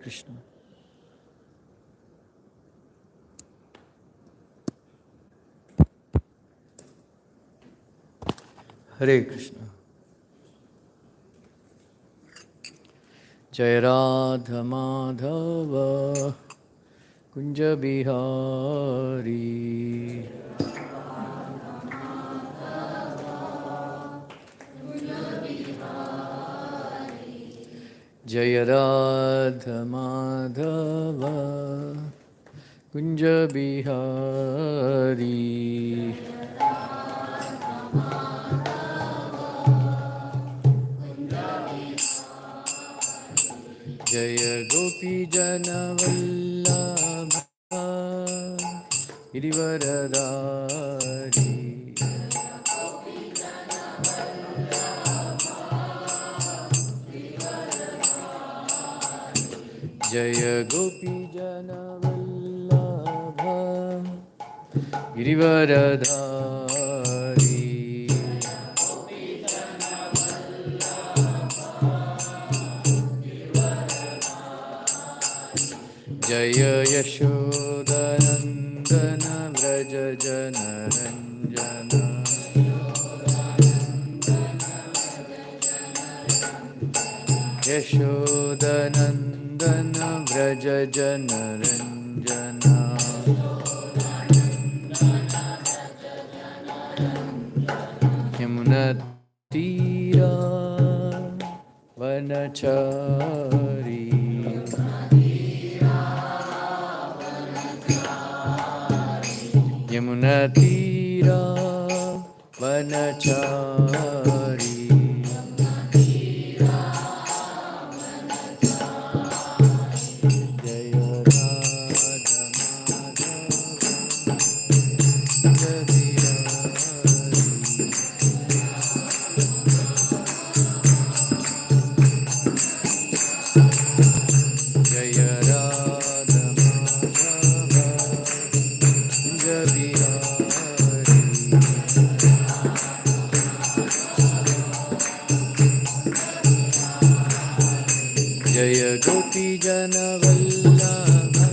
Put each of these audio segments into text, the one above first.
Krishna. Hare Krishna. Jai Radha Madhava Kunja Bihari Jai Radha Madhava Kunja Bihari Jaya Gopi Jana Vallabha Girivaradari Jaya Gopi Jana Vallabha Girivaradari Jaya Yashodanandana Vraja Janaranjana Yashodanandana Vraja Janaranjana Yamuna Tira Vanachari Yamuna Tira Vanachari Jaya Radha Jaya Radha Madhava Kunja Jaya Gopi Jana Vallabha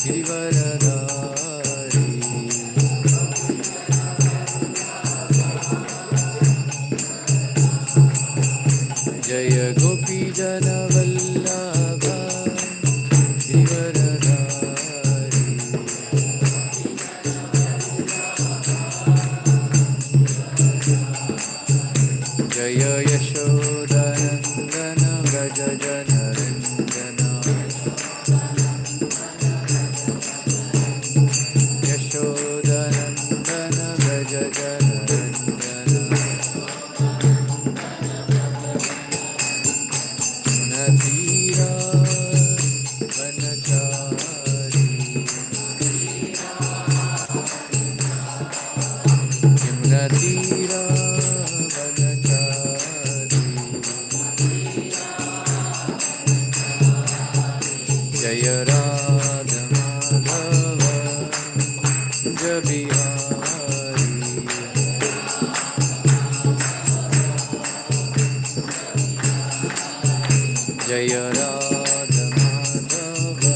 Girivaradari Jaya Gopi Jana Vallabha Girivaradari Jaya Yashodanandana Vraja Janaranjana Yashodanandana Vraja Janaranjana Natira Vanachari Natira Vanachari Jaya Radha Madhava Kunja Bihari Jaya Radha Madhava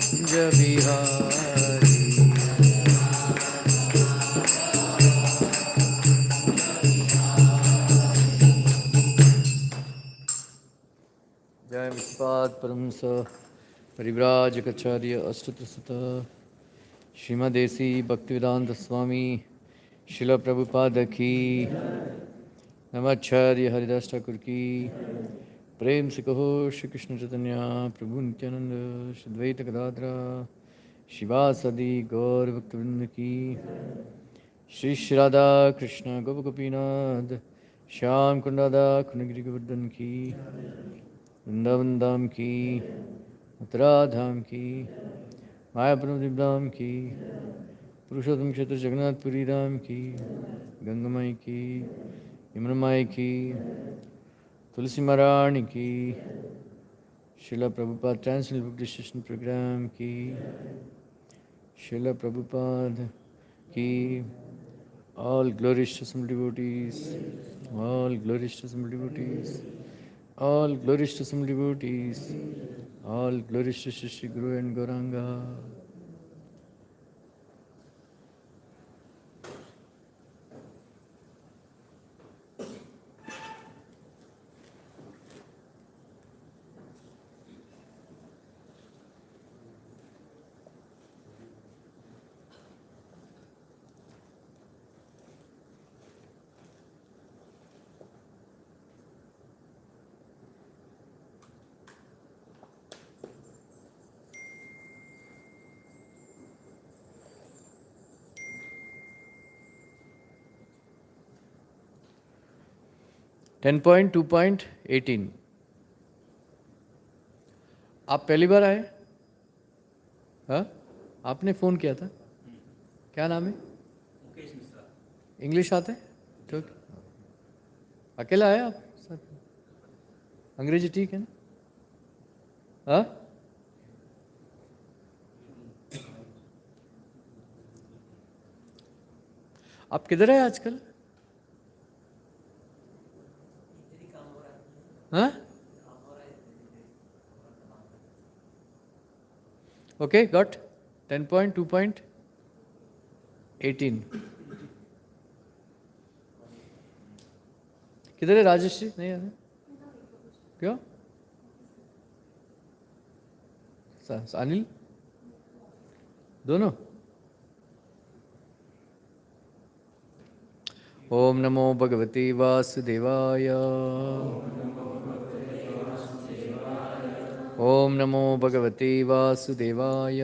Kunja Bihari Jai Vishwat Paramsa Parivrajacharya Astatrasata Shrimadesi Bhaktivedanta Swami Srila Prabhupada ki Namacharya Haridas Thakur ki Prem se kaho Shri Krishna Chaitanya Prabhu Nityananda Shri Dvaita Gadadra Shivasadi Gaur Bhaktivinoda ki Shri Shri Radha Krishna Gopagopinath Shyam Kundada Kunagiri Govardhan ki Vrindavan Dham ki Mathura Dham ki Mayapuram Dham ki Purushottam Kshetra Jagannath Puri Dham ki Gangamai ki Yamuna ki Tulsi Maharani ki Srila Prabhupada Transcendental Book Discussion Program ki Srila Prabhupada ki all glorious to some devotees, all glorious to some devotees, All glories to some devotees. All glories to Shri Guru and Gauranga. Ten point 2.18 आप पहली बार आए? हाँ, आपने phone किया था? क्या नाम है? इंग्लिश आते? ठीक। अकेला आए आप? सर अंग्रेजी ठीक है ना? हाँ, आप किधर है आजकल? हाँ, ओके गॉट 10.2.18 किधर है राजेश जी? नहीं आए? क्यों? अनिल दोनों? ओम नमो भगवते वासुदेवाय। ओम नमो भगवते वासुदेवाय।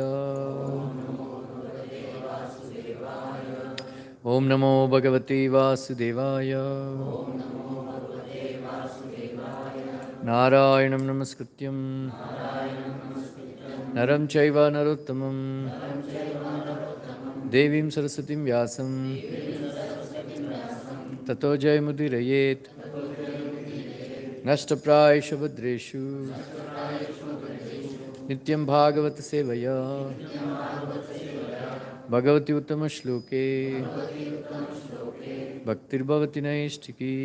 ओम नमो भगवते वासुदेवाय। नारायणं नमस्कृत्यं नरं चैव नरोत्तमं देवीं सरस्वतीं व्यासं ततो जयमुदीरयेत्। नष्टप्रायेषु भद्रेषु नित्यं भागवत सेवया भगवति उत्तमश्लोके भक्तिर्भवति नैष्ठिकी।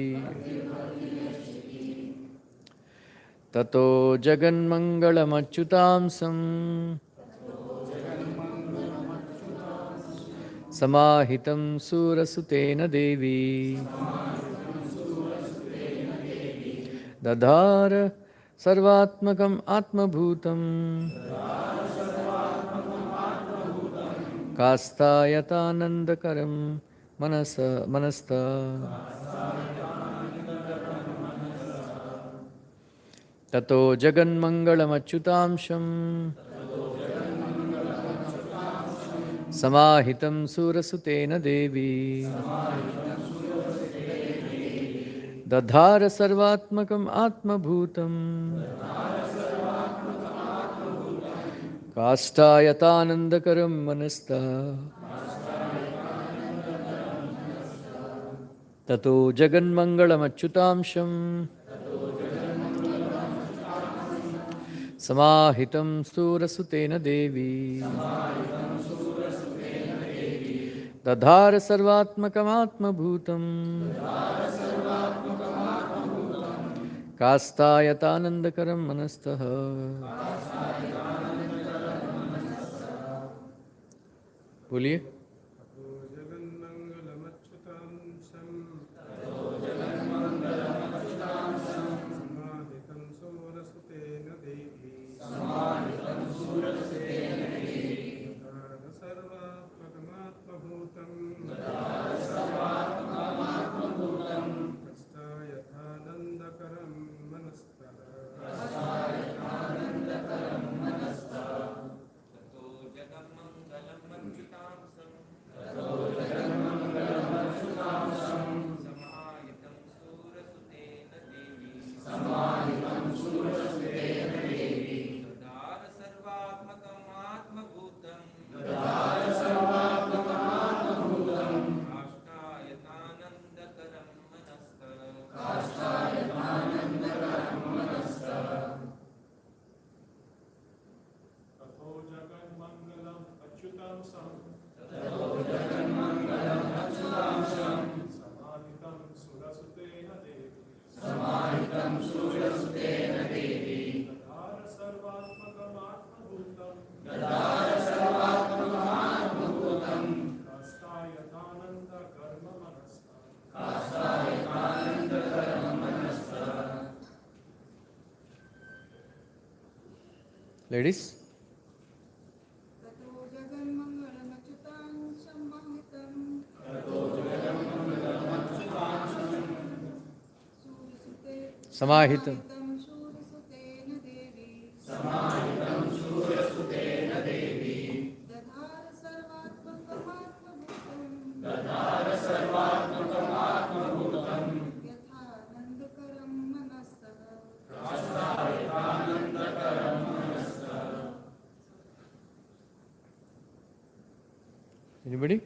ततो जगन्मङ्गलमच्युतांसं समाहितं सुरसुतेन देवी दधार सर्वात्मकम् आत्मभूतं कास्तायतानन्दकरं मनस्ता। ततो जगन्मङ्गलमच्युतांशं समाहितं सुरसुतेन देवी दधार सर्वात्मकम् आत्मभूतं काष्ठायतानन्दकरं मनस्तः। ततो जगन्मङ्गलमच्युतांशं समाहितं सुरसुतेन देवी दधार सर्वात्मकमात्मभूतं कास्तायतानन्दकरं मनस्तः। बोलिए। Ladies? Samahitam. Anybody?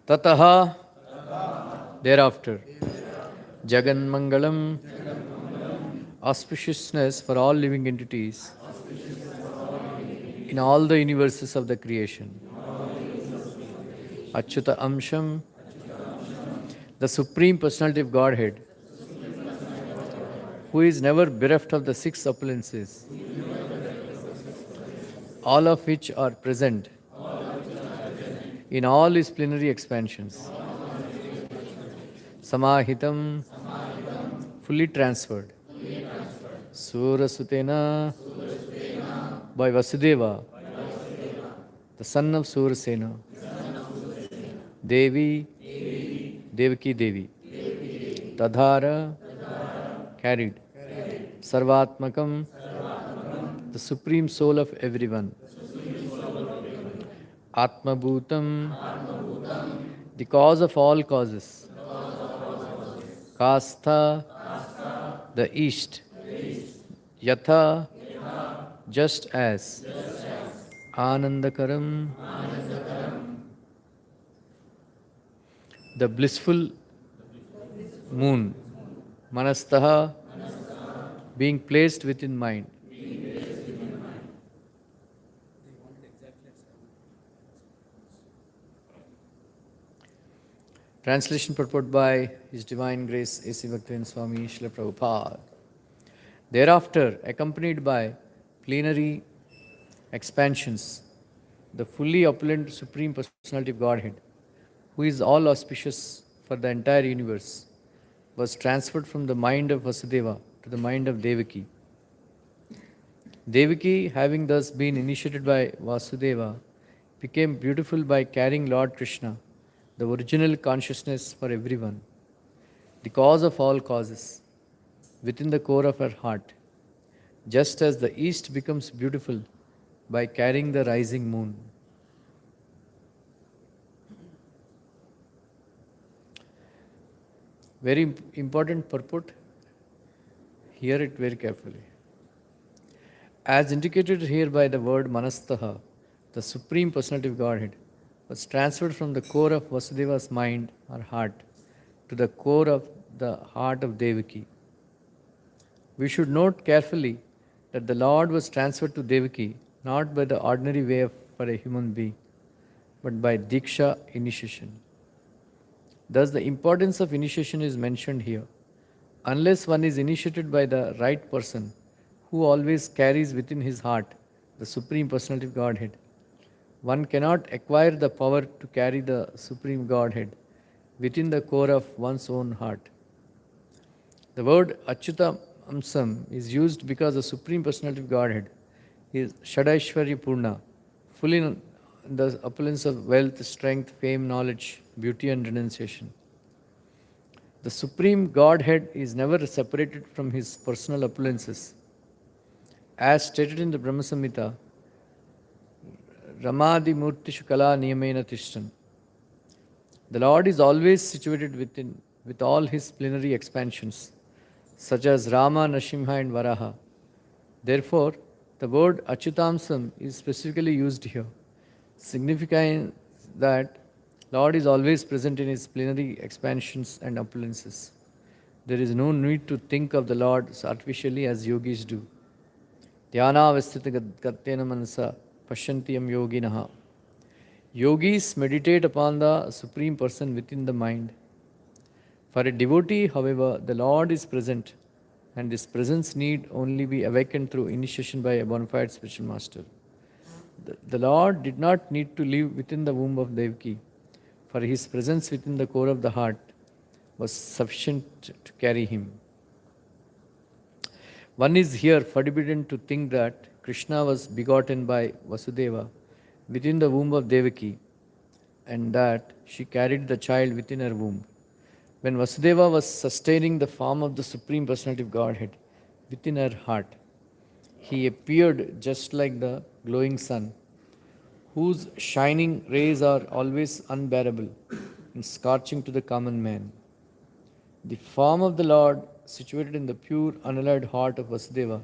Tataha, thereafter, Jagan Mangalam, auspiciousness for all living entities in all the universes of the creation. Achyuta Amsham, the Supreme Personality of Godhead, who is never bereft of the six opulences, all of which are present in all his plenary expansions. Samahitam, fully transferred. Surasutena, by Vasudeva, the son of Surasena. Devi, Devaki Devi. Tadhara, carried. Sarvatmakam, the supreme soul of everyone. Atmabhutam, the cause of all causes. Kastha, the east. Yatha, just as. Anandakaram, the blissful moon. Manastaha, being placed within mind. Translation purport by His Divine Grace A.C. Bhaktivinoda Swami Srila Prabhupada. Thereafter, accompanied by plenary expansions, the fully opulent Supreme Personality of Godhead, who is all auspicious for the entire universe, was transferred from the mind of Vasudeva to the mind of Devaki. Devaki, having thus been initiated by Vasudeva, became beautiful by carrying Lord Krishna, the original consciousness for everyone, the cause of all causes, within the core of her heart, just as the east becomes beautiful by carrying the rising moon. Very important purport. Hear it very carefully. As indicated here by the word Manastaha, the Supreme Personality of Godhead was transferred from the core of Vasudeva's mind or heart to the core of the heart of Devaki. We should note carefully that the Lord was transferred to Devaki not by the ordinary way for a human being, but by Diksha initiation. Thus, the importance of initiation is mentioned here. Unless one is initiated by the right person, who always carries within his heart the Supreme Personality of Godhead, one cannot acquire the power to carry the Supreme Godhead within the core of one's own heart. The word Achyuta Amsam is used because the Supreme Personality of Godhead is Shadaishwarya Purna, full in the opulence of wealth, strength, fame, knowledge, beauty and renunciation. The Supreme Godhead is never separated from his personal opulences. As stated in the Brahma Samhita, Ramadi Murtishu Kala Niyamena Tishtan. The Lord is always situated within, with all his plenary expansions, such as Rama, Nrsimha and Varaha. Therefore, the word Achyutamsam is specifically used here, signifying that Lord is always present in his plenary expansions and opulences. There is no need to think of the Lord artificially as yogis do. Dhyana Vastita Gattena Manasa Pashyantiyam Yoginaha Yogis meditate upon the Supreme Person within the mind. For a devotee, however, the Lord is present, and His presence need only be awakened through initiation by a bona fide spiritual master. The Lord did not need to live within the womb of Devaki, for His presence within the core of the heart was sufficient to carry Him. One is here forbidden to think that Krishna was begotten by Vasudeva within the womb of Devaki, and that she carried the child within her womb. When Vasudeva was sustaining the form of the Supreme Personality of Godhead within her heart, he appeared just like the glowing sun, whose shining rays are always unbearable and scorching to the common man. The form of the Lord, situated in the pure, unalloyed heart of Vasudeva,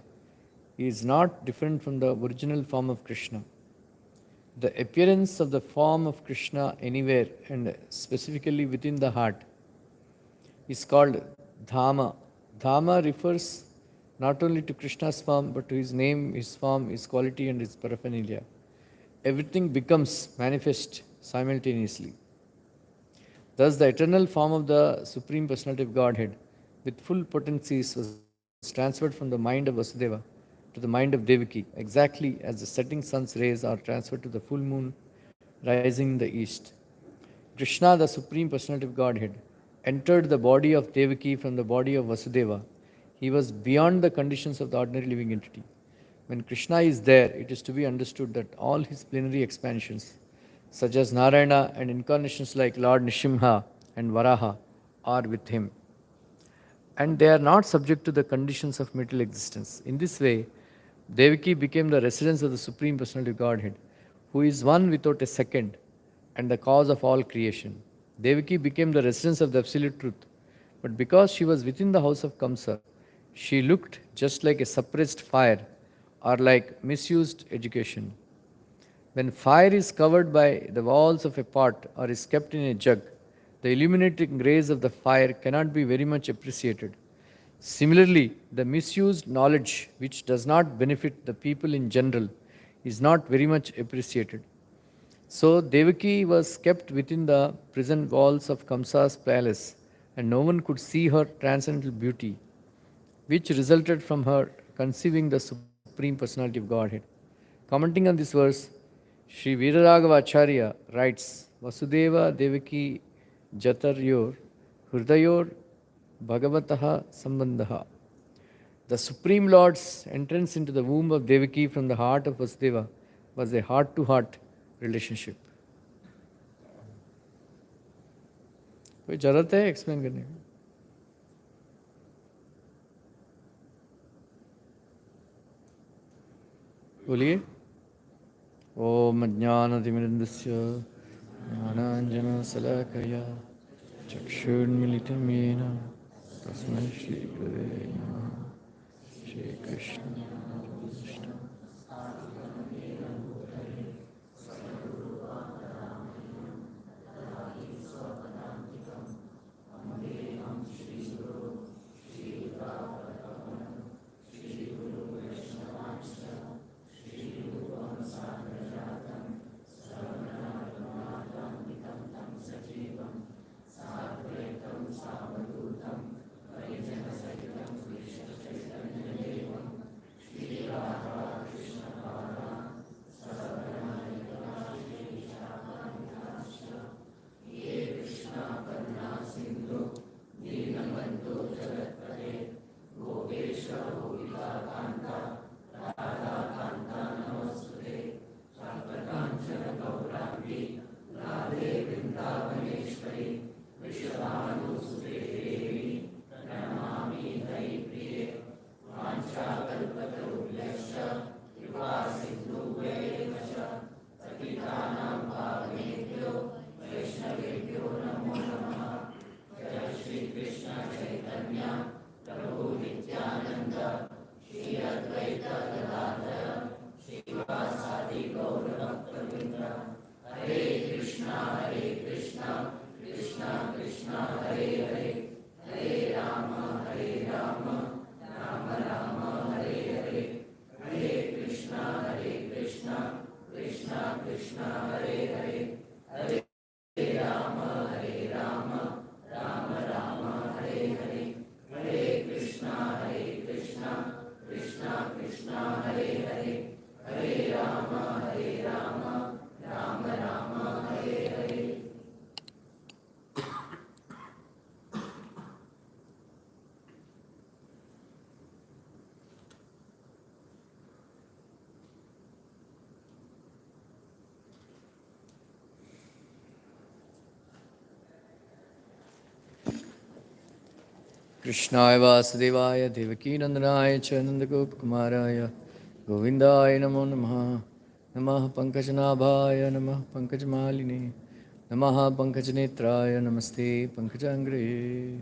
is not different from the original form of Krishna. The appearance of the form of Krishna anywhere, and specifically within the heart, is called Dhama. Dhama refers not only to Krishna's form but to His name, His form, His quality, and His paraphernalia. Everything becomes manifest simultaneously. Thus, the eternal form of the Supreme Personality of Godhead, with full potencies, was transferred from the mind of Vasudeva to the mind of Devaki, exactly as the setting sun's rays are transferred to the full moon rising in the east. Krishna, the Supreme Personality of Godhead, entered the body of Devaki from the body of Vasudeva. He was beyond the conditions of the ordinary living entity. When Krishna is there, it is to be understood that all his plenary expansions, such as Narayana and incarnations like Lord Nishimha and Varaha, are with him. And they are not subject to the conditions of material existence. In this way, Devaki became the residence of the Supreme Personality of Godhead, who is one without a second and the cause of all creation. Devaki became the residence of the Absolute Truth, but because she was within the house of Kamsa, she looked just like a suppressed fire or like misused education. When fire is covered by the walls of a pot or is kept in a jug, the illuminating rays of the fire cannot be very much appreciated. Similarly, the misused knowledge which does not benefit the people in general is not very much appreciated. So Devaki was kept within the prison walls of Kamsa's palace, and no one could see her transcendental beauty, which resulted from her conceiving the Supreme Personality of Godhead. Commenting on this verse, Sri Veeraraghava Acharya writes, Vasudeva Devaki Jataryor Hridayor Bhagavataha Sambandhaha. The Supreme Lord's entrance into the womb of Devaki from the heart of Vasudeva was a heart-to-heart relationship. कोई जरूरत है explain करने की? बोलिए. ओम अज्ञानतिमिरन्दस्य ज्ञानाञ्जनशलाकया चक्षुर्मिलितं येन तस्मै श्रीगुरवे नमः. Shrikrishna. Krishnaya Vasudevaya Devaki Nandanaaya Cha Nandagopakumaraya Govindaya Namo Namaha Namaha Pankajanaabhaya Namaha Pankajamaline Namaha Pankajanetraya Namaste Pankajangre.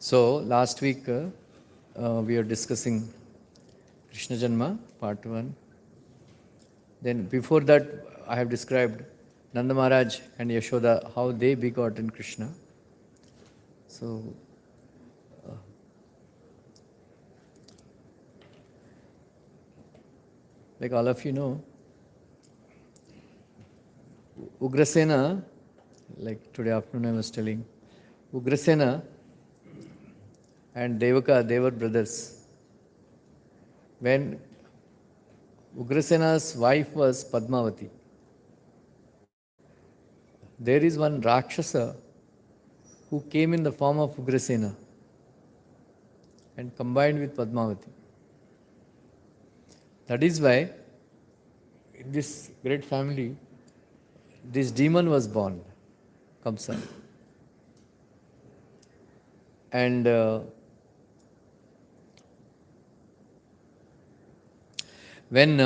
So last week we were discussing Krishna Janma part 1. Then before that I have described Nanda Maharaj and Yashoda, how they begot in Krishna. So like all of you know, Ugrasena, like today afternoon I was telling, Ugrasena and Devaka, they were brothers. When Ugrasena's wife was Padmavati, there is one Rakshasa who came in the form of Ugrasena and combined with Padmavati. That is why in this great family, this demon was born, Kamsa. And when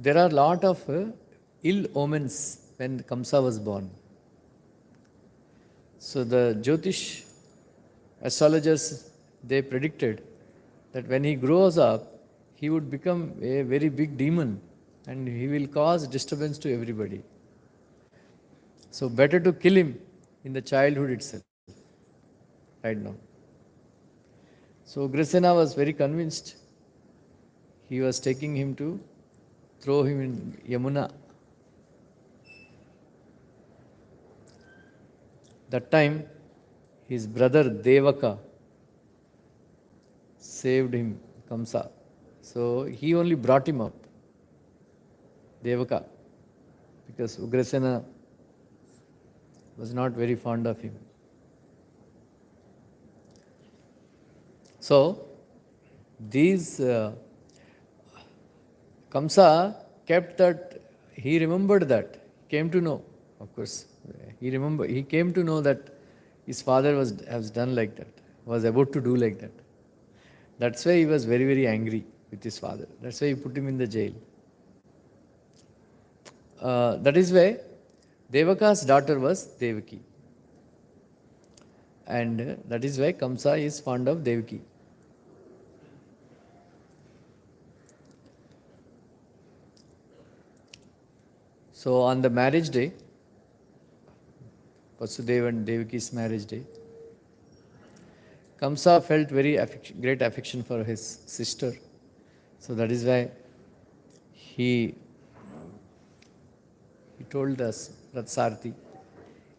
there are a lot of ill omens when Kamsa was born. So the Jyotish astrologers, they predicted that when he grows up, he would become a very big demon and he will cause disturbance to everybody. So better to kill him in the childhood itself, right now. So Grisena was very convinced. He was taking him to throw him in Yamuna. That time, his brother Devaka saved him, Kamsa. So he only brought him up, Devaka, because Ugrasena was not very fond of him. So these Kamsa kept that, he remembered that, came to know, of course, he came to know that his father has done like that, was about to do like that. That's why he was very, very angry with his father. That's why he put him in the jail. That is why Devaka's daughter was Devaki. And that is why Kamsa is fond of Devaki. So on the marriage day, Vasudeva and Devaki's marriage day, Kamsa felt very great affection for his sister. So that is why he told us, Ratsarthi,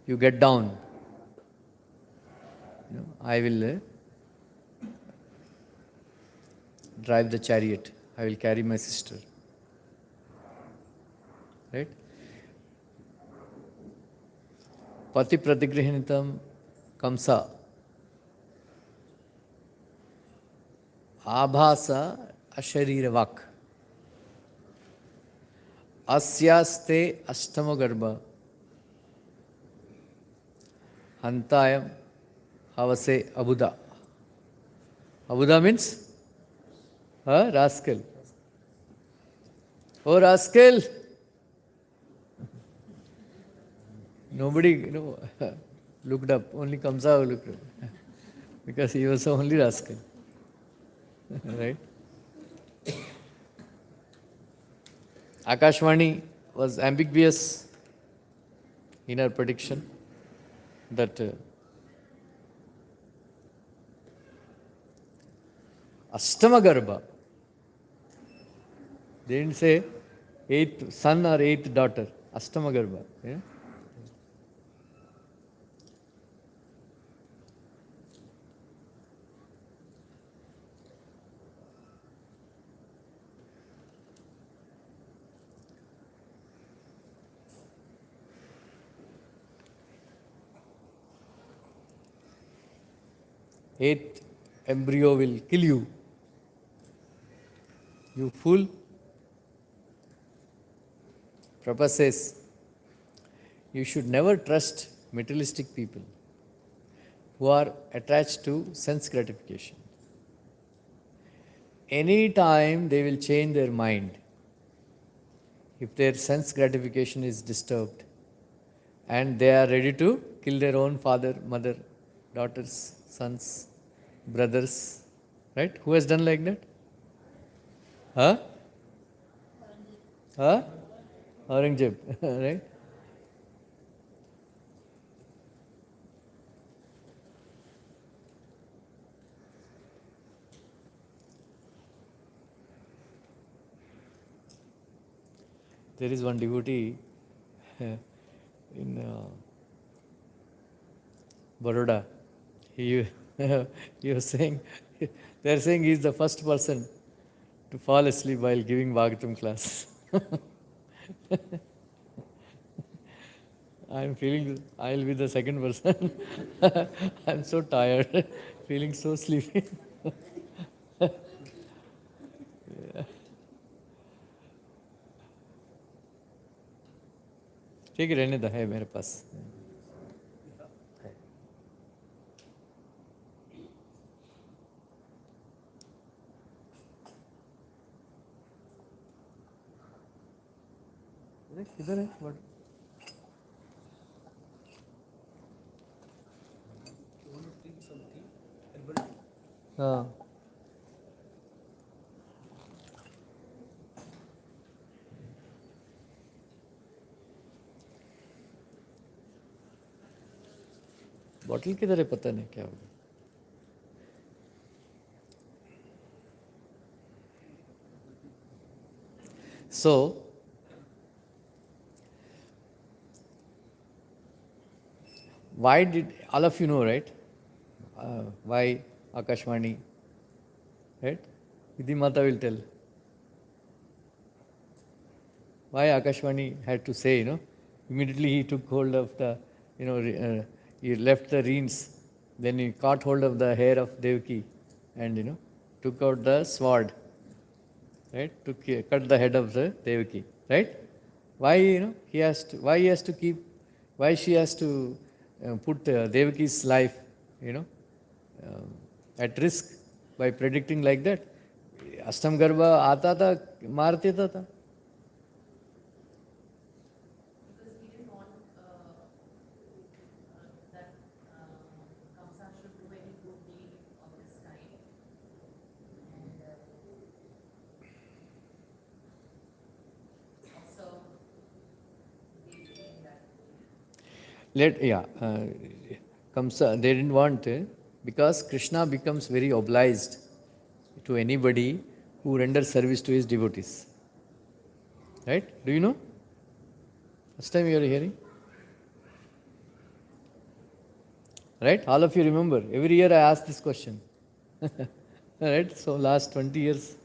you get down. I will drive the chariot. I will carry my sister. Right? Pati pratigrihinitam Kamsa Abhasa Asharira Vak Asyaste Ashtama Garbha Hantayam Havase Abuda. Abuda means rascal. Oh, rascal! Nobody looked up, only Kamsa looked up. Because he was the only rascal. Right? Akashvani was ambiguous in her prediction that Ashtama Garbha. They didn't say eighth son or eighth daughter. Ashtama Garbha. Yeah? Eighth embryo will kill you. You fool. Prabhupada says, you should never trust materialistic people who are attached to sense gratification. Any time they will change their mind if their sense gratification is disturbed and they are ready to kill their own father, mother, daughters, sons, brothers. Right? Who has done like that? Huh? Huh? Aurangzeb. Right? There is one devotee in Baroda. He, he was saying, they are saying he is the first person to fall asleep while giving Bhagavatam class. I am feeling I will be the second person. I am so tired, feeling so sleepy. ठीक है, रहने दो, है मेरे पास. किधर है? हाँ. Bottle किधर है पता नहीं क्या होगा. So, why did all of you know, right? Why Akashvani, right? Vidhi Mata will tell. Why Akashvani had to say, immediately he took hold of the, he left the reins, then he caught hold of the hair of Devaki and, took out the sword, right? To cut the head of the Devaki, right? Why, why she has to put Devaki's life, at risk by predicting like that. Ashtam Garbha aata tha, maar deta tha. Because he didn't want that Kamsa should do any good deed of this kind. And also, Kamsa, they didn't want, because Krishna becomes very obliged to anybody who renders service to his devotees. Right? Do you know? First time you are hearing? Right? All of you remember. Every year I ask this question. Right? So last 20 years.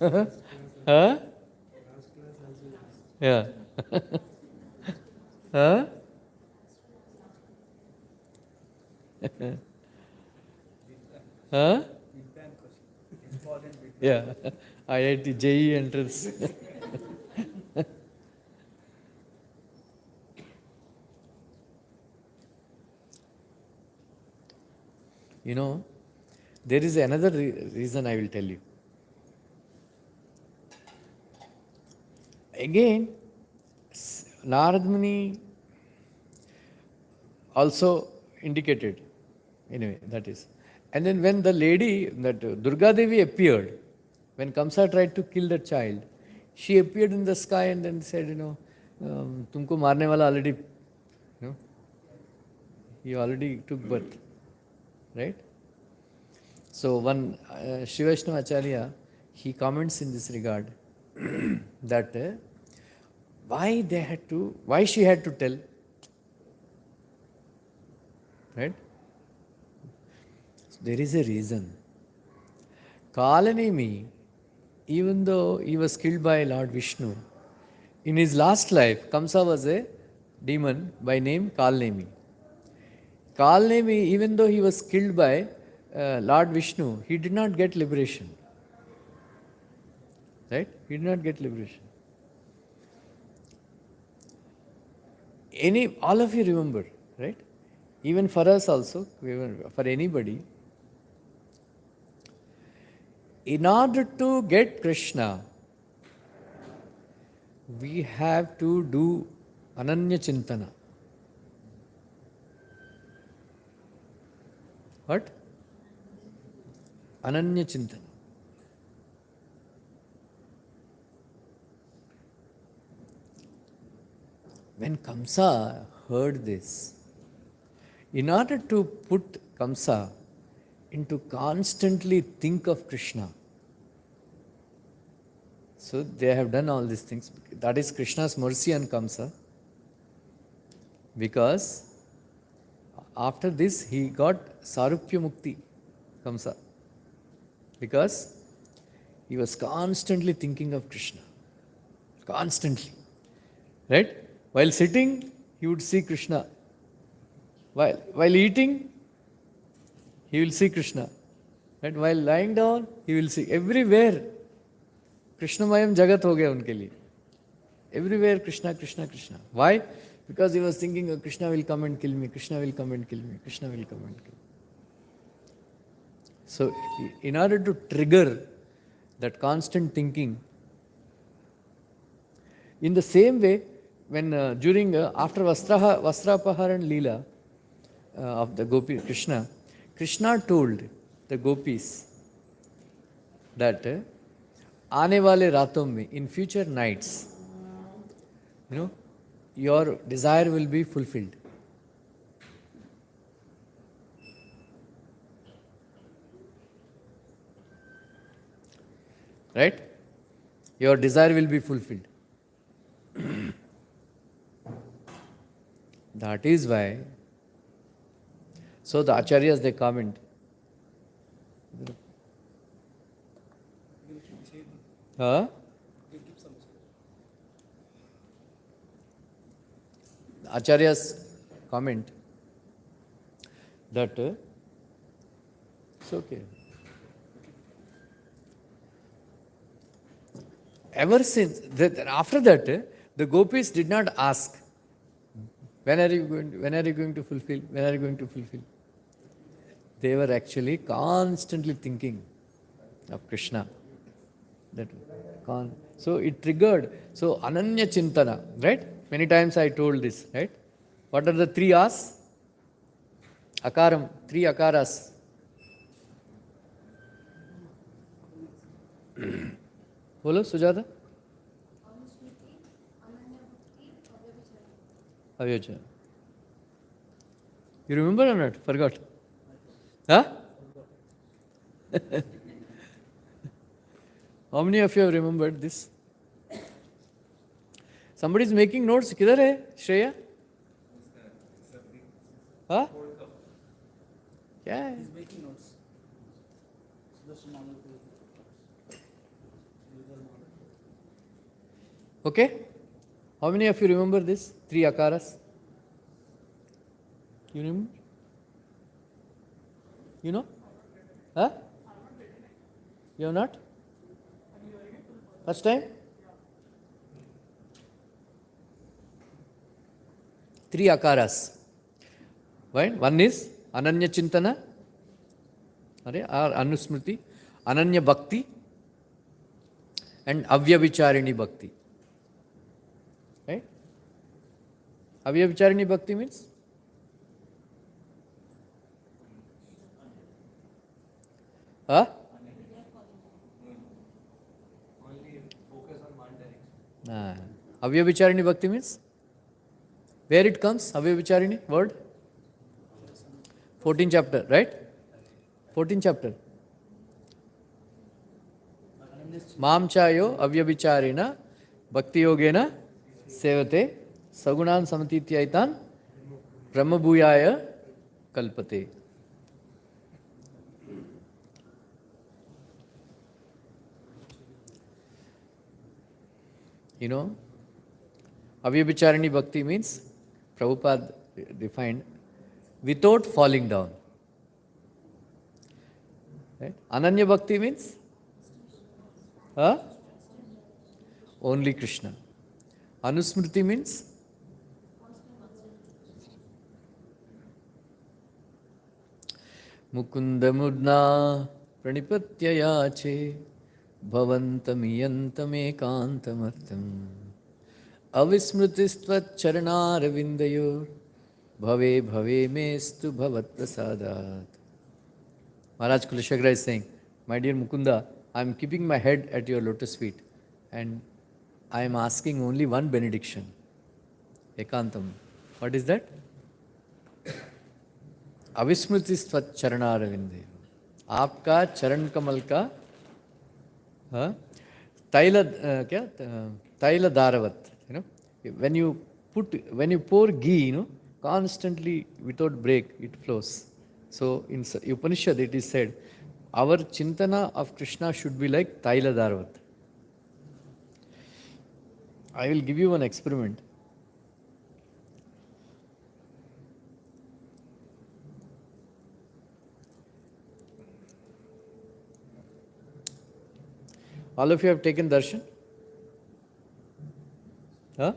Huh? Yeah. Huh? Huh? Yeah. IIT JEE entrance. There is another reason I will tell you. Again, Narad Muni also indicated. Anyway, that is. And then when the lady, that Durga Devi appeared, when Kamsa tried to kill the child, she appeared in the sky and then said, tumko marne wala already, he already took birth. Right? So one Sri Vaishnava Acharya, he comments in this regard that why she had to tell, right? So there is a reason. Kalanemi, even though he was killed by Lord Vishnu, in his last life, Kamsa was a demon by name Kalnemi. Kalnemi, even though he was killed by Lord Vishnu, he did not get liberation. Right? He did not get liberation. All of you remember, right? Even for us also, for anybody, in order to get Krishna, we have to do Ananya Chintana. What? Ananya Chintana. When Kamsa heard this, in order to put Kamsa into constantly think of Krishna, so they have done all these things. That is Krishna's mercy on Kamsa, because after this he got Sarupya Mukti, Kamsa, because he was constantly thinking of Krishna. Constantly. Right? While sitting, he would see Krishna. While eating, he will see Krishna. Right? While lying down, he will see. Everywhere, Krishnamayam Jagat ho gaya unke liye. Everywhere Krishna, Krishna, Krishna. Why? Because he was thinking, oh, Krishna will come and kill me, Krishna will come and kill me, Krishna will come and kill me. So, in order to trigger that constant thinking, in the same way, when after Vastrapaharan Leela of the Gopi Krishna told the gopis that aane wale raton mein, in future nights, your desire will be fulfilled. Right? Your desire will be fulfilled. That is why, so the acharyas, they comment. Huh? The acharyas comment that it's okay. Ever since, after that, the gopis did not ask, when are you going to fulfill? When are you going to fulfill? They were actually constantly thinking of Krishna. So it triggered. So Ananya Chintana, right? Many times I told this, right? What are the 3 A's? Akaram, 3 akaras. Bolo, Sujata? Avyachara. You remember or not? Forgot. Huh? How many of you have remembered this? Somebody is making notes. Kidhar hai, Shreya? Huh? Yeah. He's making notes. Okay? How many of you remember this? 3 akaras? You remember? You know? Huh? You have not? First time? 3 akaras. Right? One is Ananya Chintana, or Anusmriti, Ananya Bhakti, and Avyavicharini Bhakti. Right? Avyavicharini Bhakti means? Huh? Only focus on one direction. Avyavicharini Bhakti means? Where it comes? Avyavicharini word? 14th chapter, right? 14th chapter. Mam chayo avyabicharena bhakti yogena sevate sagunan samatityaitan brahma bhuyaya kalpate. You know, avyabicharani bhakti means, Prabhupada defined, without falling down. Right? Ananya bhakti means only Krishna. Anusmriti means Mukunda mudna pranipatya yache bhavantamyantamekantamartam avismrtistvat charanaravindayor bhave bhave mestu bhavat prasadat. Maharaj Kulashagra is saying, my dear Mukunda, I am keeping my head at your lotus feet and I am asking only one benediction. Ekantam. What is that? अविस्मृति चरणारविंदे आपका चरण कमल का तैल क्या तैल दारवत, you know, when you pour ghee, you know, constantly without break it flows. So in Upanishad it is said our chintana of Krishna should be like taila darvat. I will give you one experiment. All of you have taken darshan? Huh?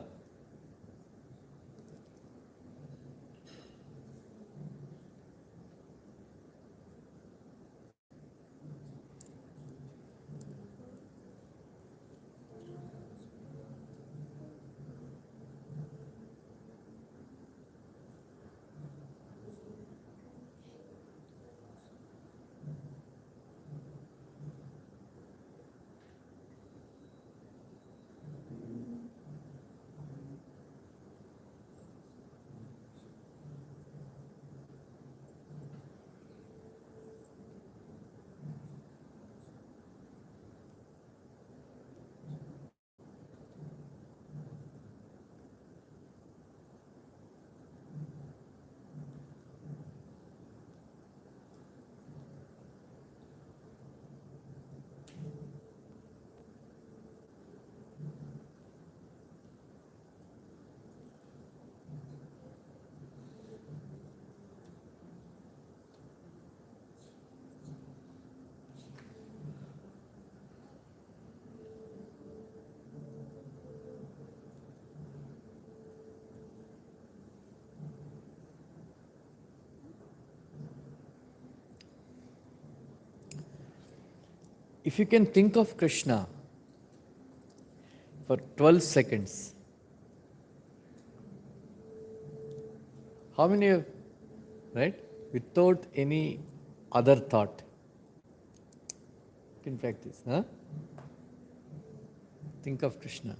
If you can think of Krishna for 12 seconds, how many of, right? Without any other thought. You can practice, huh? Think of Krishna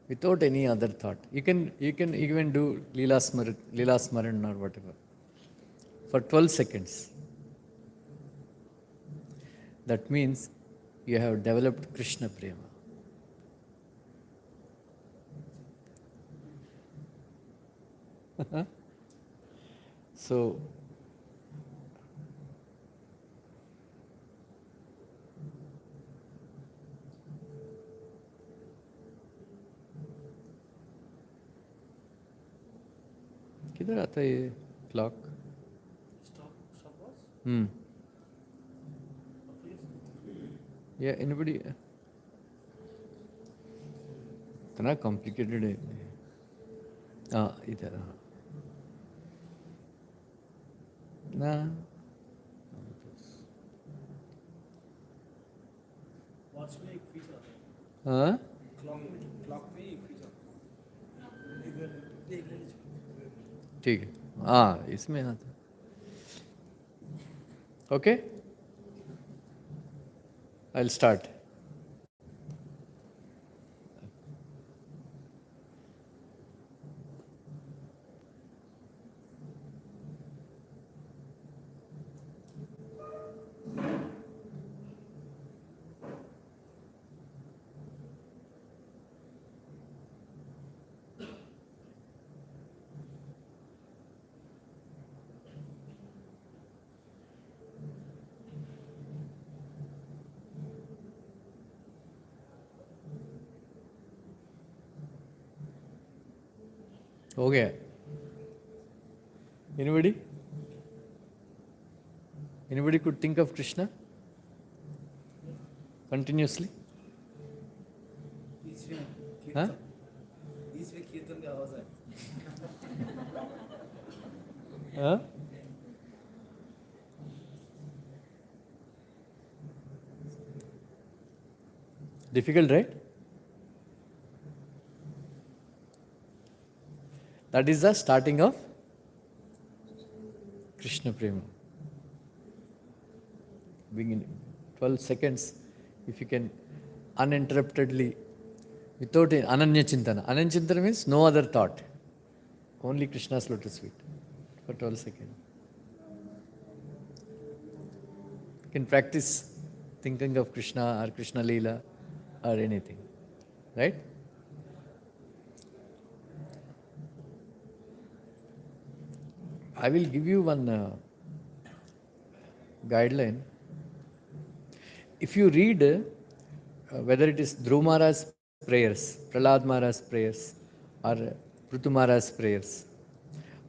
without any other thought. You can even do Leela Smaran or whatever for 12 seconds. That means you have developed Krishna Prema. So, किधर आता है ये clock? Yeah, anybody? इतना complicated है. इधर. ना. Watch में एक फीचर आता है, हाँ? क्लॉक में एक फीचर ठीक है. हाँ, इसमें आता. Okay? I'll start. Okay. Anybody? Anybody could think of Krishna continuously? इसमें Huh? कीर्तन इसमें कीर्तन का आवाज है Huh? Difficult, right? That is the starting of Krishna Prema. Begin 12 seconds, if you can uninterruptedly, without Ananya Chintana. Ananya Chintana means no other thought, only Krishna's lotus feet for 12 seconds. You can practice thinking of Krishna or Krishna Leela or anything, right? I will give you one guideline. If you read whether it is Dhruv Maharaj's prayers, Prahlad Maharaj's prayers, or Prithu Maharaj's prayers,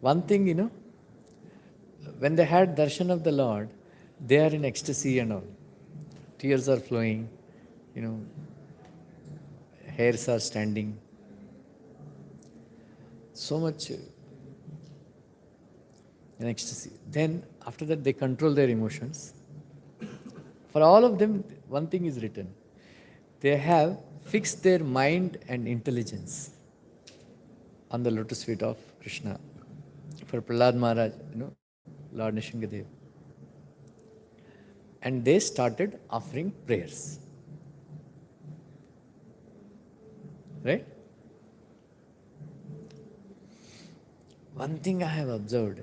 one thing, when they had darshan of the Lord, they are in ecstasy and all. Tears are flowing, hairs are standing. So much in ecstasy. Then, after that, they control their emotions. For all of them, one thing is written. They have fixed their mind and intelligence on the lotus feet of Krishna. For Prahlad Maharaj, Lord Nishingadev. And they started offering prayers. Right? One thing I have observed,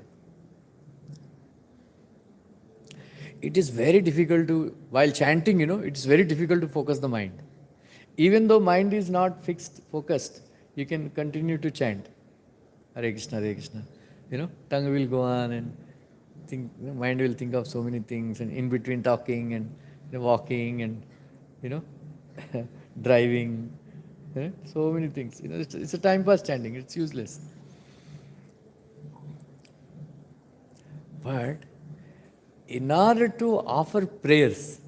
it is very difficult to, while chanting, it is very difficult to focus the mind. Even though mind is not fixed, focused, you can continue to chant. Hare Krishna, Hare Krishna. Tongue will go on and think, mind will think of so many things, and in between talking and walking and, driving, so many things. It's a time pass chanting, it's useless. But in order to offer prayers,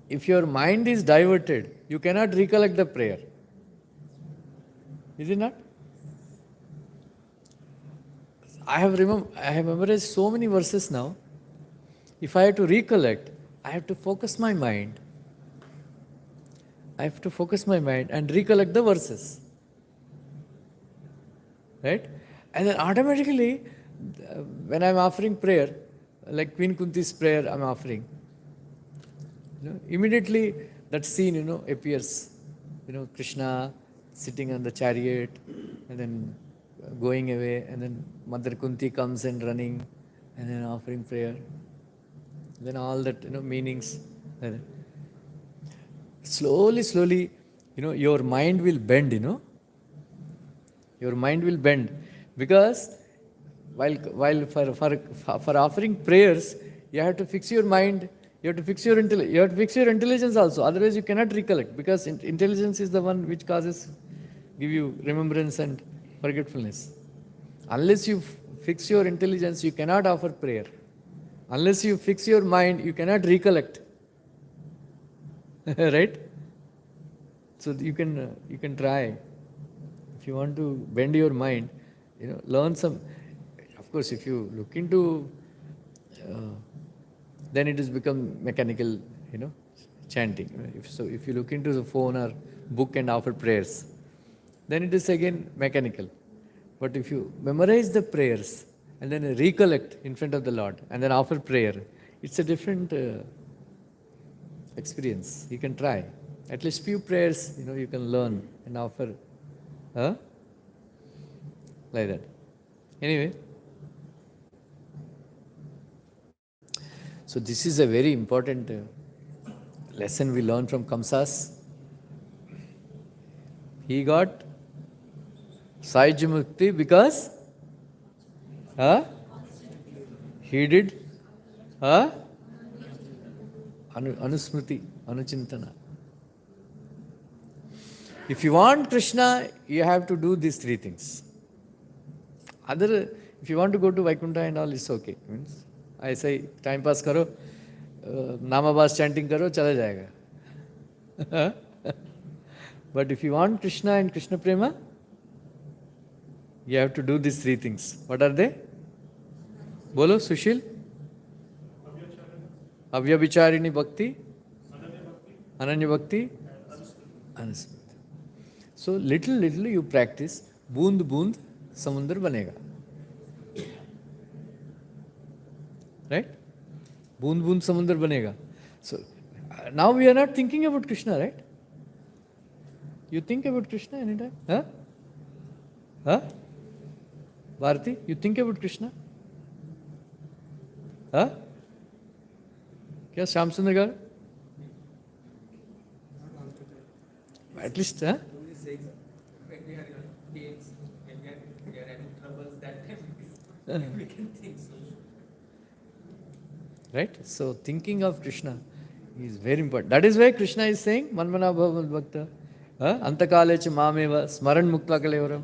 if your mind is diverted, you cannot recollect the prayer. Is it not? I have memorized so many verses now. If I have to recollect, I have to focus my mind. I have to focus my mind and recollect the verses. Right? And then automatically, when I'm offering prayer, like Queen Kunti's prayer I'm offering, immediately that scene, appears. Krishna sitting on the chariot and then going away, and then Mother Kunti comes and running and then offering prayer. Then all that, meanings. Slowly, your mind will bend, Your mind will bend. Because while for offering prayers, you have to fix your mind, you have to fix your intelligence also. Otherwise, you cannot recollect, because intelligence is the one which give you remembrance and forgetfulness. Unless you fix your intelligence, you cannot offer prayer. Unless you fix your mind, you cannot recollect. Right? So you can try. If you want to bend your mind, learn some. Of course, if you look into, then it has become mechanical, chanting. If you look into the phone or book and offer prayers, then it is again mechanical. But if you memorize the prayers and then recollect in front of the Lord and then offer prayer, it's a different experience. You can try. At least few prayers, you can learn and offer. Like that. Anyway. So this is a very important lesson we learn from Kamsas. He got Sahyajamukti because he did Anusmriti, Anuchintana. If you want Krishna, you have to do these three things. Other, if you want to go to Vaikuntha and all, it's okay. Means, I say, time pass karo, namabas chanting karo, chala jayega. But if you want Krishna and Krishna Prema, you have to do these three things. What are they? Bolo, Sushil? Avyavicharini Bhakti, Ananya Bhakti, Anusmriti. So little you practice, boond boond samundar banega. Right? Boond boond samundar banega. So now we are not thinking about Krishna, right? You think about Krishna anytime? Huh? Huh? Bharati, you think about Krishna? Huh? क्या श्याम सुंदर गाరు? At least, huh? When we are kids, when we are having troubles, that time we can think so. Right? So thinking of Krishna is very important. That is why Krishna is saying, Manmana Bhava Bhakta, Antakale cha mameva, Smaran Mukta Kalevaram,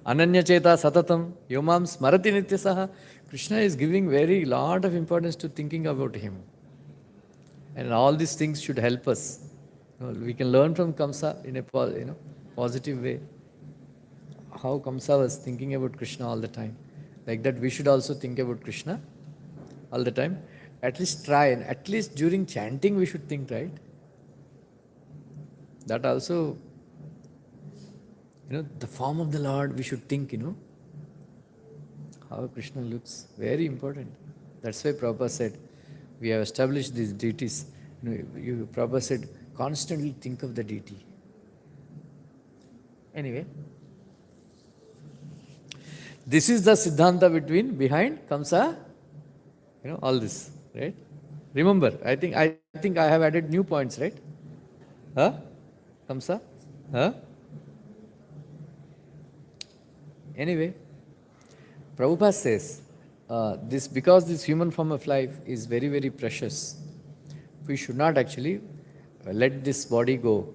Ananya Cheta Satatam, Yomam Smarati Nityasaha. Krishna is giving very lot of importance to thinking about him. And all these things should help us. We can learn from Kamsa in a positive way. How Kamsa was thinking about Krishna all the time. Like that we should also think about Krishna all the time. At least try, and at least during chanting we should think, right? That also, the form of the Lord we should think, how Krishna looks. Very important. That's why Prabhupada said, we have established these deities. Prabhupada said, constantly think of the deity. Anyway, this is the Siddhanta behind Kamsa, all this, right? Remember, I think I have added new points, right? Huh? Kamsa? Huh? Anyway, Prabhupada says, because this human form of life is very, very precious, we should not actually let this body go.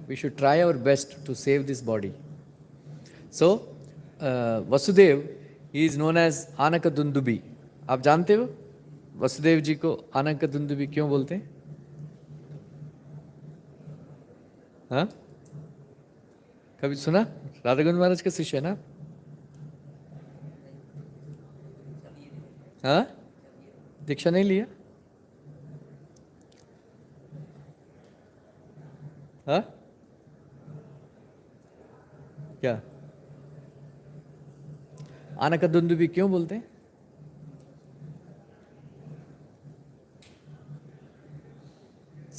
We should try our best to save this body. So, Vasudev is known as Anaka Dundubi. आप जानते हो वसुदेव जी को आनक दुंदुबी क्यों बोलते हैं? हाँ, कभी सुना? राधा गोविंद महाराज का शिष्य है ना? हाँ, दीक्षा नहीं लिया? हाँ, क्या आनक दुंदुबी क्यों बोलते हैं?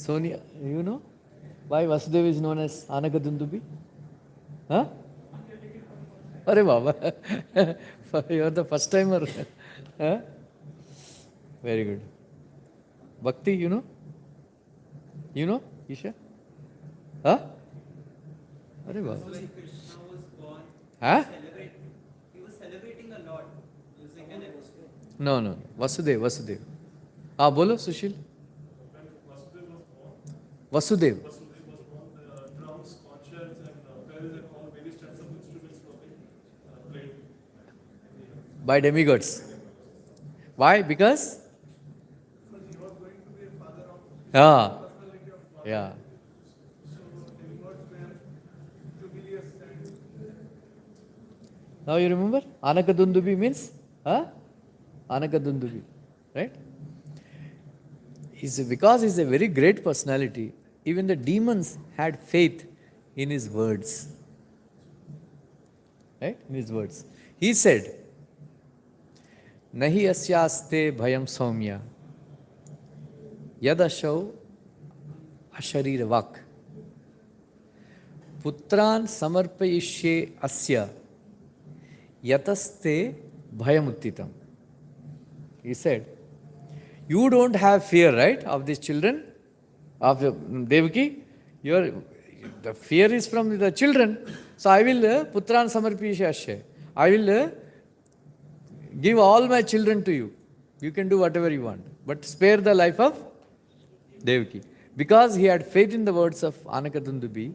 Sonia, you know why Vasudeva is known as Anaka Dundubi? Huh? Arre Baba, you are the first timer. Huh? Very good. Bhakti, you know? You know, Isha? Huh? Arre Baba. When Krishna was born, Huh? he was celebrating a lot using an emotion. No. Vasudev. Ah, bolo, Sushil. Vasudev. Was born, drums, concerts, and bells and all various types of instruments were being played. By demigods. Why? Because? He was going to be a father of personality of God. Yeah. So demigods were jubilous and Now you remember? Anaka Dundubi means? Huh? Anaka Dundubi. Right? Because he's a very great personality, even the demons had faith in his words. Right? In his words. He said, Nahi asyaste bhayam saumya yadashav asharira vak putran samarpayishye asya yataste bhayamuttitam. He said, you don't have fear, right, of these children, of Devaki. The fear is from the children. So I will, Putran Samarpishya, I will give all my children to you. You can do whatever you want. But spare the life of Devaki. Because he had faith in the words of Anakadundubi,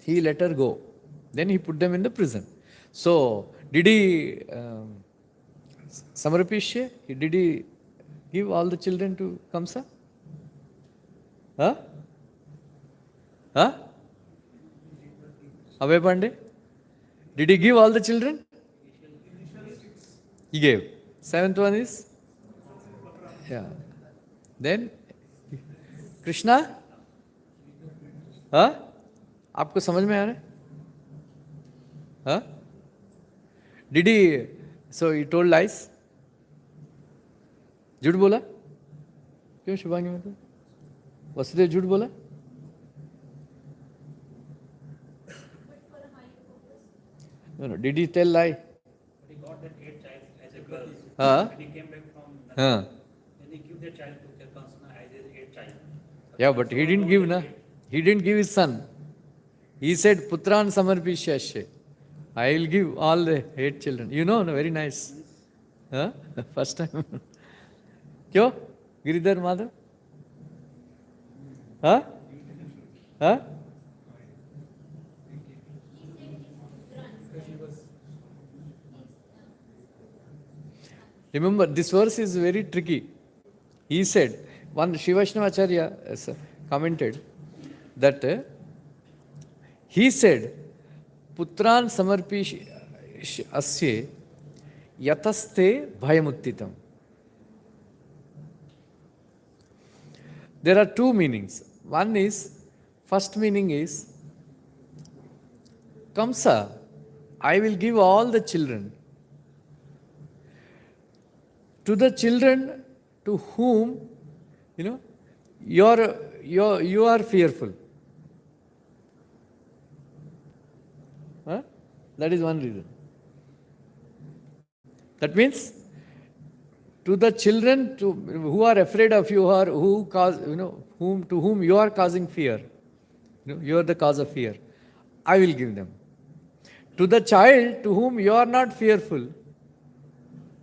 he let her go. Then he put them in the prison. So, did he Samarapishya? Did he give all the children to Kamsa? Huh? Huh? Abhay Pandey? Did he give all the children? He gave. Seventh one is? Yeah. Then? Krishna? हाँ? आपको समझ में आ रहा है? हाँ? Did he? So he told lies? झूठ बोला? क्यों शुभांगी मतलब? वसुदेव झूठ बोला? No. Did he tell lie? He got that 8th child as a girl. हाँ? When he came back from हाँ. then he gave the child to Kirpansana as his 8th child. Yeah, but he didn't give, na. He didn't give his son. He said, Putran Samarpishyasya. I will give all the 8 children. You know, no, very nice. Huh? First time. क्यों? Giridhar Madhav? Huh? Huh? Remember, this verse is very tricky. He said, one Shivashnavacharya commented that he said, Putran samarpish asye yataste bhayamuttitam. There are two meanings. One is, first meaning is, Kamsa, I will give all the children to the children to whom, you are fearful. Huh? That is one reason. That means, to the children who are afraid of you or who cause, to whom you are causing fear, you are the cause of fear, I will give them. To the child to whom you are not fearful,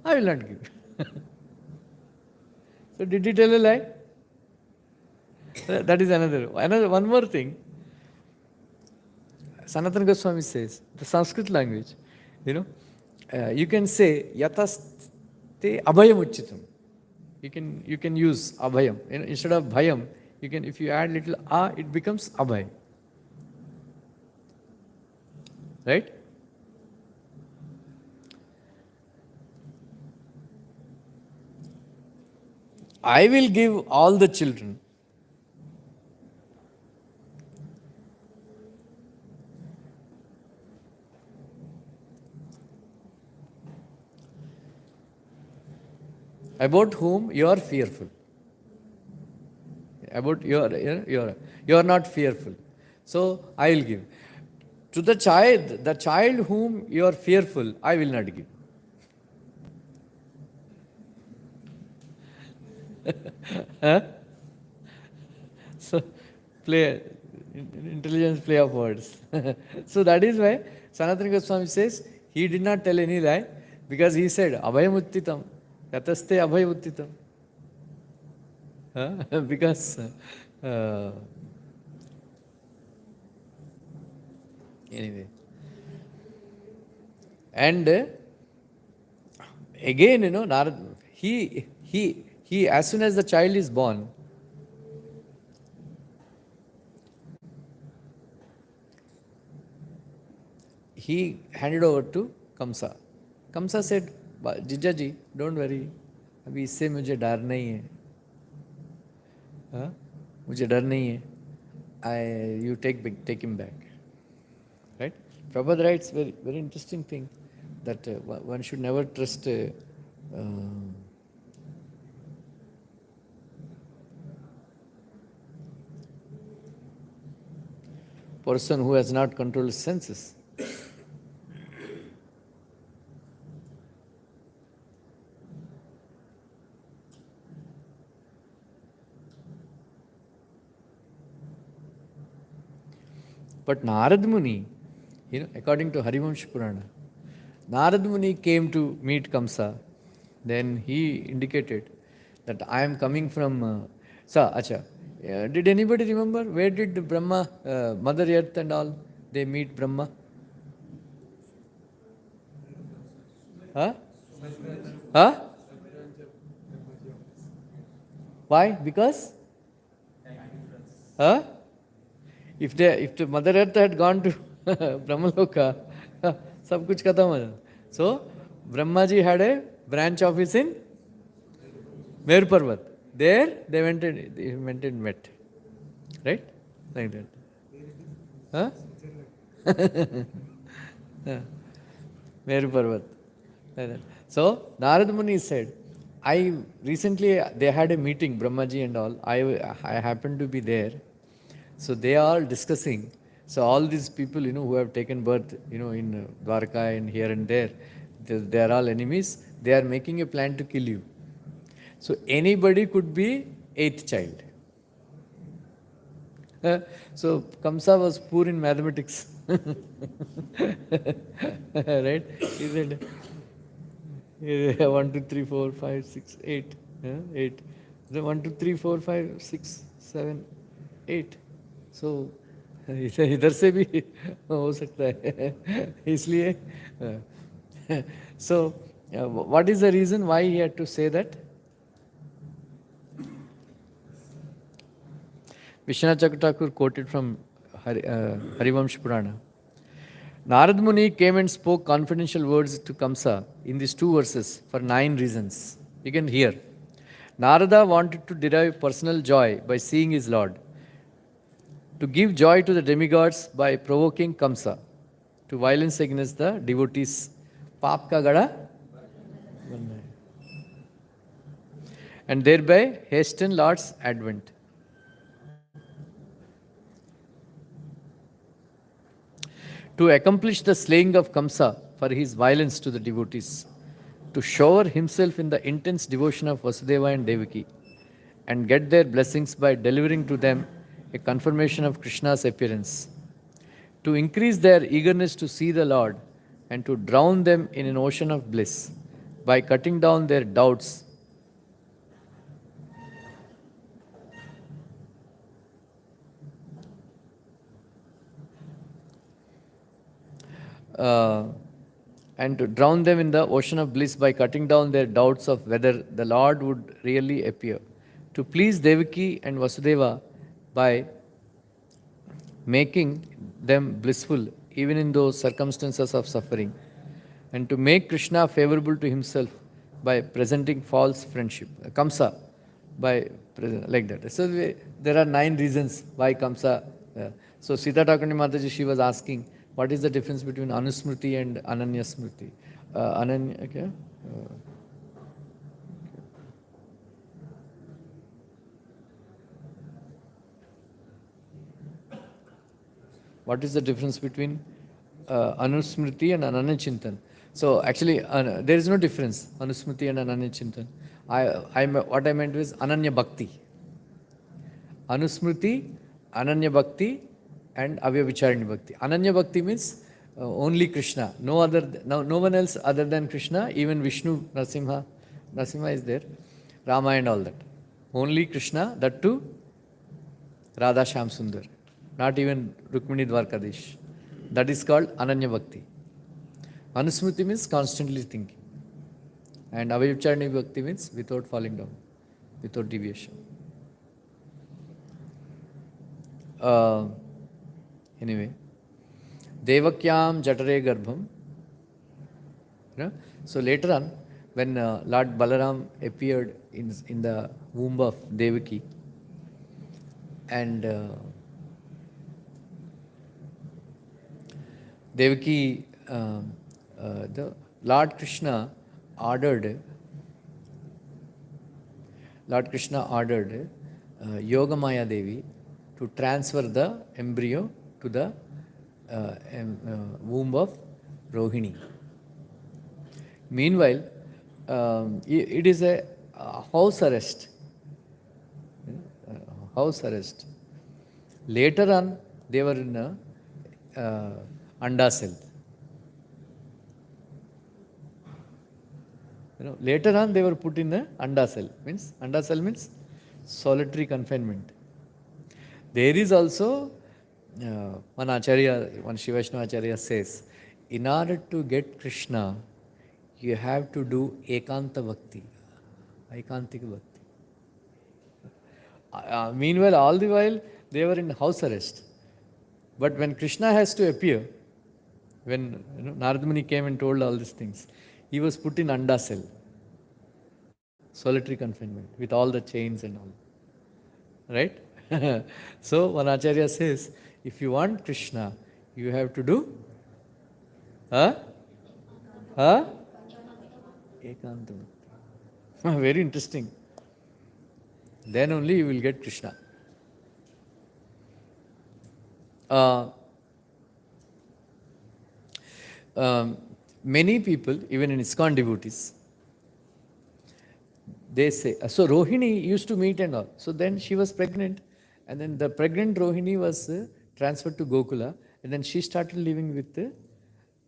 I will not give. So did he tell a lie? That is another. One more thing. Sanatana Goswami says, the Sanskrit language, you can say yataste abhayam uchitam. You can use abhayam. Instead of bhayam, if you add little a, it becomes abhay. Right? I will give all the children. About whom you are fearful. About you are not fearful. So I will give. To the child whom you are fearful, I will not give. Huh? So, intelligence play of words. So that is why Sanatana Goswami says he did not tell any lie because he said abhayam uttitam, yataste abhayam uttitam. Because anyway, and again, Narad, he as soon as the child is born, he handed over to Kamsa. Kamsa said, Jija ji, don't worry, अभी इससे मुझे डर नहीं है, मुझे डर नहीं है, you take him back. Right? Prabhupada writes very, very interesting thing that one should never trust person who has not controlled his senses. But Narad Muni, according to Harivamsha Purana, Narad Muni came to meet Kamsa. Then he indicated that I am coming from. Did anybody remember where did Brahma, Mother Earth and all, they meet Brahma? Huh? Huh? Why? Because? Huh? If the Mother Earth had gone to Brahmaloka, सब कुछ खत्म हो जाता. So Brahma ji had a branch office in Meru Parvat. There they went and met. Right? Like that. Huh? Meru Parvat. Like that. So Narad Muni said, I recently they had a meeting, Brahmaji and all. I happened to be there. So they are all discussing. So all these people, who have taken birth, in Dwarka and here and there, they are all enemies. They are making a plan to kill you. So anybody could be eighth child. So Kamsa was poor in mathematics. Right? He said, 1, 2, 3, 4, 5, 6, 8. 8. The 1, 2, 3, 4, 5, 6, 7, 8. So इधर से भी हो सकता है इसलिए so what is the reason why he had to say that? Vishwanath Chakravarti quoted from Harivamsh Purana. Narad Muni came and spoke confidential words to Kamsa in these 2 verses for 9 reasons. You can hear. Narada wanted to derive personal joy by seeing his Lord, to give joy to the demigods by provoking Kamsa to violence against the devotees. Paap ka gada, and thereby hasten Lord's advent. To accomplish the slaying of Kamsa for his violence to the devotees, to shower himself in the intense devotion of Vasudeva and Devaki, and get their blessings by delivering to them a confirmation of Krishna's appearance, to increase their eagerness to see the Lord, and to drown them in an ocean of bliss by cutting down their doubts. And to drown them in the ocean of bliss by cutting down their doubts of whether the Lord would really appear. To please Devaki and Vasudeva by making them blissful even in those circumstances of suffering. And to make Krishna favorable to himself by presenting false friendship. Kamsa, like that. So there are 9 reasons why Kamsa. So Sita Thakurani Mataji, she was asking, what is the difference between Anusmriti and Ananya Smriti? Okay. What is the difference between Anusmriti and Ananya Chintan? So actually, there is no difference, Anusmriti and Ananya Chintan. What I meant was Ananya Bhakti. Anusmriti, Ananya Bhakti, and Avyavicharani Bhakti. Ananya Bhakti means only Krishna, no one else other than Krishna, even Vishnu, Narasimha is there, Rama and all that. Only Krishna, that too Radha Shyam Sundar, not even Rukmini Dwarkadish. That is called Ananya Bhakti. Anusmriti means constantly thinking. And Avyavicharani Bhakti means without falling down, without deviation. Anyway, Devakyam Jatare Garbham. So later on, when Lord Balaram appeared in the womb of Devaki, and Devaki, the Lord Krishna ordered Yogamaya Devi to transfer the embryo to the womb of Rohini. Meanwhile, it is a house arrest. Later on, they were in a Anda cell. Later on, they were put in a Anda cell. Anda cell means solitary confinement. There is also, one Shiva Vaishnava Acharya says, in order to get Krishna, you have to do ekanta bhakti, ekantika bhakti. Meanwhile, all the while, they were in house arrest. But when Krishna has to appear, when Narada Muni came and told all these things, he was put in anda cell, solitary confinement, with all the chains and all. Right? So, one Acharya says, if you want Krishna, you have to do huh? Huh? Ekanta bhakti. Very interesting. Then only you will get Krishna. Uh, Many people, even in ISKCON devotees, they say, so Rohini used to meet and all. So then she was pregnant, and then the pregnant Rohini was transferred to Gokula, and then she started living with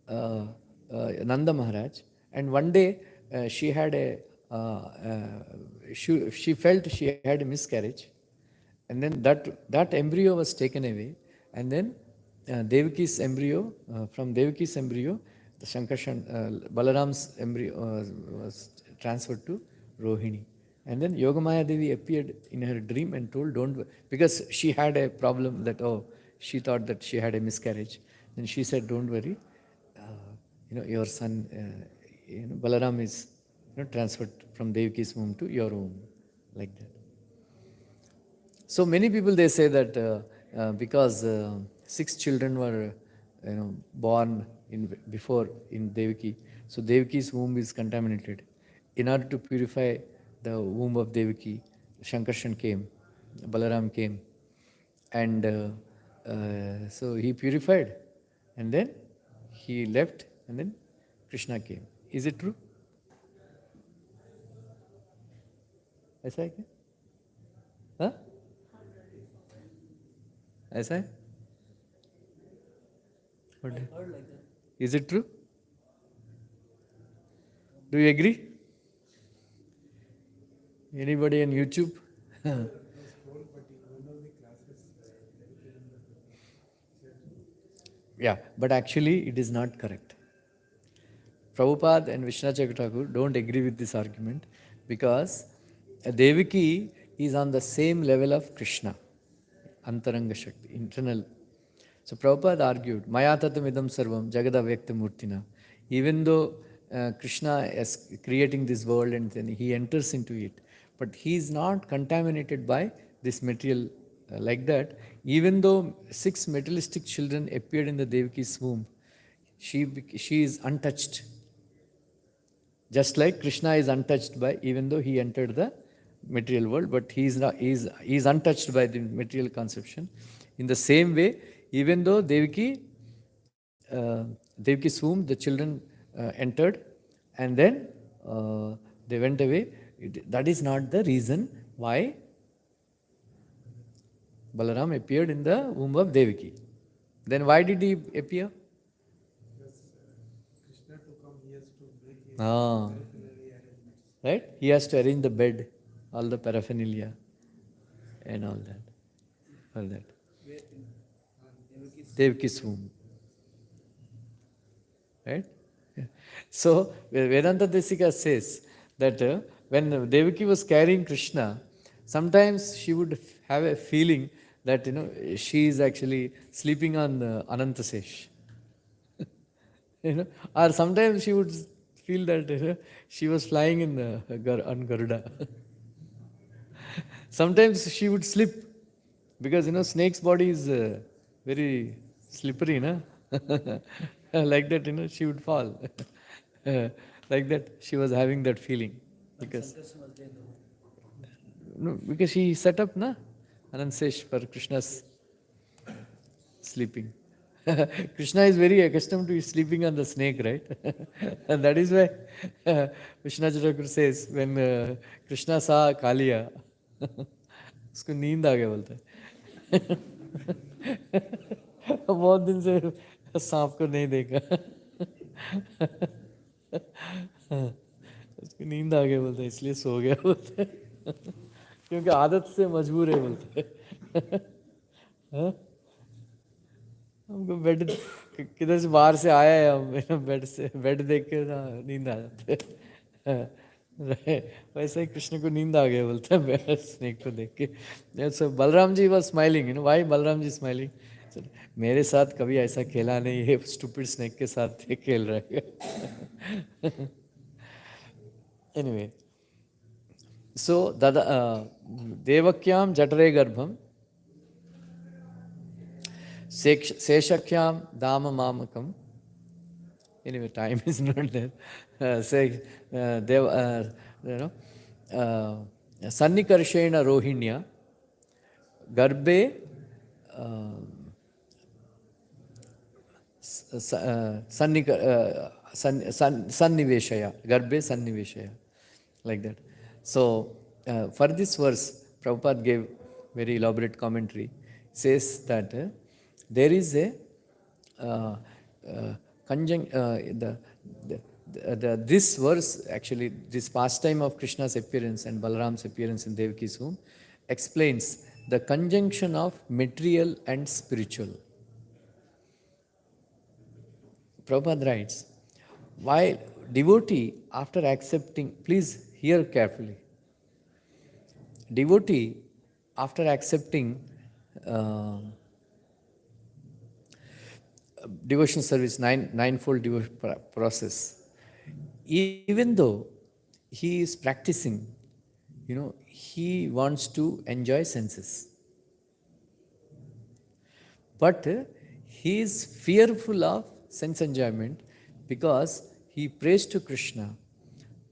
Nanda Maharaj. And one day she had she felt she had a miscarriage, and then that embryo was taken away, and then Devaki's embryo, from Devaki's embryo, the Balaram's embryo was transferred to Rohini. And then Yogamaya Devi appeared in her dream and told, because she had a problem that, she thought that she had a miscarriage. Then she said, don't worry, your son, Balaram is transferred from Devaki's womb to your womb, like that. So many people, they say that because 6 children were born before in Devaki, so Devaki's womb is contaminated. In order to purify the womb of Devaki, Shankarshan came, Balaram came, and so he purified, and then he left, and then Krishna came. Is it true? ऐसा है क्या? हाँ? ऐसा है? What? Is it true? Do you agree? Anybody on YouTube? Yeah, but actually it is not correct. Prabhupada and Vishwanath Thakur don't agree with this argument, because Devaki is on the same level of Krishna, Antaranga Shakti, internal. So Prabhupada argued, Maya tatam idam sarvam jagada vyakta murtina. Even though Krishna is creating this world and then he enters into it, but he is not contaminated by this material like that. Even though 6 materialistic children appeared in the Devaki's womb, she is untouched. Just like Krishna is untouched by, even though he entered the material world, but he is untouched by the material conception. In the same way, even though Devaki's womb, the children entered, and then they went away. That is not the reason why Balaram appeared in the womb of Devaki. Then why did he appear? Krishna to come, he has to make his Ah. paraphernalia arrangements. Right? He has to arrange the bed, all the paraphernalia, and all that. All that. Devaki's womb. Right? So, Vedanta Desika says that when Devaki was carrying Krishna, sometimes she would have a feeling that she is actually sleeping on Anantasesh. Or sometimes she would feel that she was flying on Garuda. Sometimes she would slip, because snake's body is very slippery, like that, she would fall. Like that, she was having that feeling. Because because she set up Anantasesh for Krishna's sleeping. Krishna is very accustomed to sleeping on the snake, right? And that is why Vishwanath Thakur says, when Krishna saw Kaliya, उसको नींद आ गया बोलता है. बहुत दिन से सांप को नहीं देखा. उसको नींद आ गया बोलता है, इसलिए सो गया बोलता है. क्योंकि आदत से मजबूर है बोलते हैं. हमको बेड किधर से बाहर से आया है, हम बेड देख के ना नींद आ जाते हैं। वैसे ही कृष्ण को नींद आ गया बोलते हैं स्नेक को देख के। So Balram ji was smiling, you know why Balram ji smiling? मेरे साथ कभी ऐसा खेला नहीं है, स्टूपिड स्नेक के साथ ये खेल रहे हैं। एनीवे, सो ददा देवक्याम जठरे गर्भम शेषख्याम दाम मामकम। Anyway, time is not there. Say, Dev, you know, Sannikarshena Rohinya, Garbe, Sanniveshaya, Garbe Sanniveshaya, like that. So, for this verse, Prabhupada gave very elaborate commentary. Says that there is a uh, this verse, actually, this pastime of Krishna's appearance and Balaram's appearance in Devaki's womb explains the conjunction of material and spiritual. Prabhupada writes, while devotee, after accepting, please hear carefully, devotee, after accepting devotion service, ninefold devotion process, even though he is practicing, you know, he wants to enjoy senses. But he is fearful of sense enjoyment because he prays to Krishna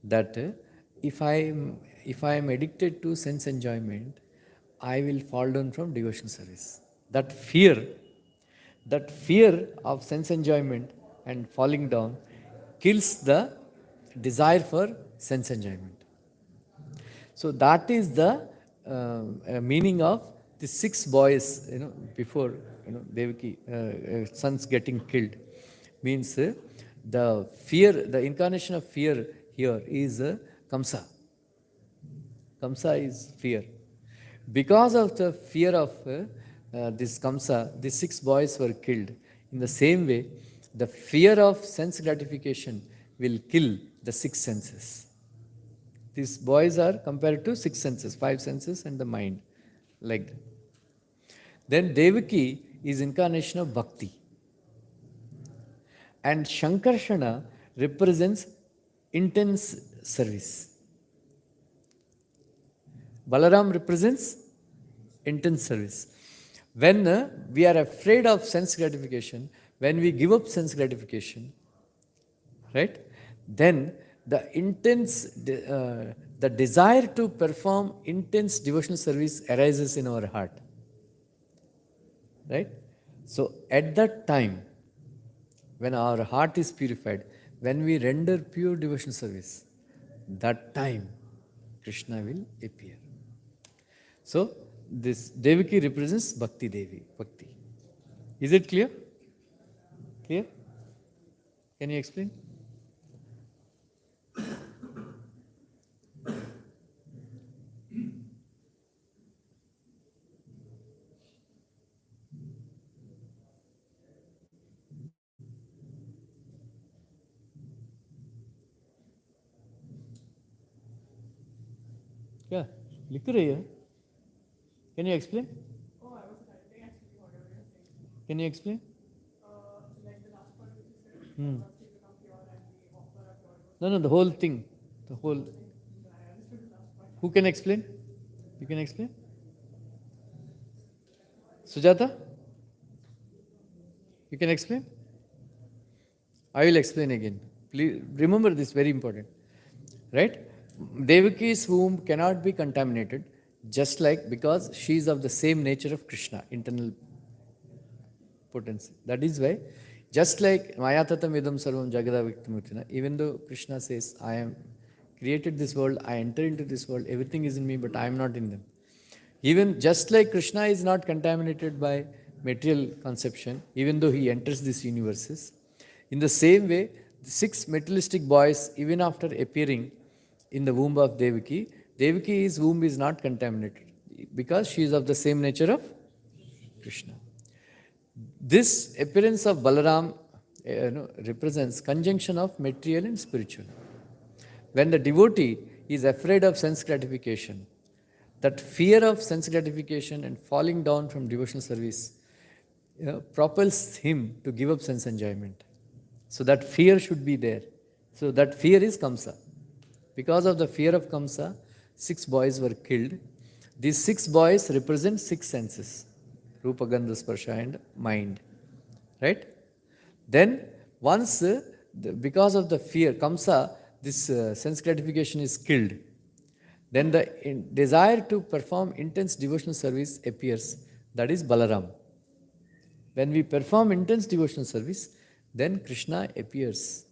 that if I am addicted to sense enjoyment, I will fall down from devotion service. That fear of sense enjoyment and falling down kills the desire for sense enjoyment. So that is the meaning of the 6 boys, you know, before, you know, Devaki sons getting killed, means the fear, the incarnation of fear here is Kamsa. Kamsa is fear. Because of the fear of this Kamsa, these 6 boys were killed. In the same way, the fear of sense gratification will kill the 6 senses. These boys are compared to 6 senses, 5 senses and the mind, like that. Then Devaki is incarnation of bhakti. And Shankarshana represents intense service. Balaram represents intense service. When we are afraid of sense gratification, when we give up sense gratification, right, then the intense, the desire to perform intense devotional service arises in our heart. Right? So at that time, when our heart is purified, when we render pure devotional service, that time Krishna will appear. So this Devaki represents Bhakti Devi, Bhakti. Is it clear? Clear? Can you explain? Yeah, लिख रही है. Can you explain? Oh, I was writing actually whatever you're saying. Can you explain? Like the last part which you said, Hmm. once we become pure and we offer a pure devotion. No, the whole thing. The whole. I understood the last part. Who can explain? You can explain? Sujata? You can explain? I will explain again. Please remember this, very important. Right? Devaki's womb cannot be contaminated, just like, because she is of the same nature of Krishna, internal potency. That is why, just like Mayatatam idam sarvam jagada viktamurtina, even though Krishna says, I am created this world, I enter into this world, everything is in me, but I am not in them. Even just like Krishna is not contaminated by material conception, even though he enters these universes, in the same way, the 6 materialistic boys, even after appearing in the womb of Devaki, Devaki's womb is not contaminated because she is of the same nature of Krishna. This appearance of Balaram represents conjunction of material and spiritual. When the devotee is afraid of sense gratification, that fear of sense gratification and falling down from devotional service propels him to give up sense enjoyment. So that fear should be there. So that fear is Kamsa. Because of the fear of Kamsa, 6 boys were killed. These 6 boys represent 6 senses: Rupa, Gandha, Sparsha and mind. Right? Then once, because of the fear, Kamsa, this sense gratification is killed. Then the desire to perform intense devotional service appears. That is Balaram. When we perform intense devotional service, then Krishna appears.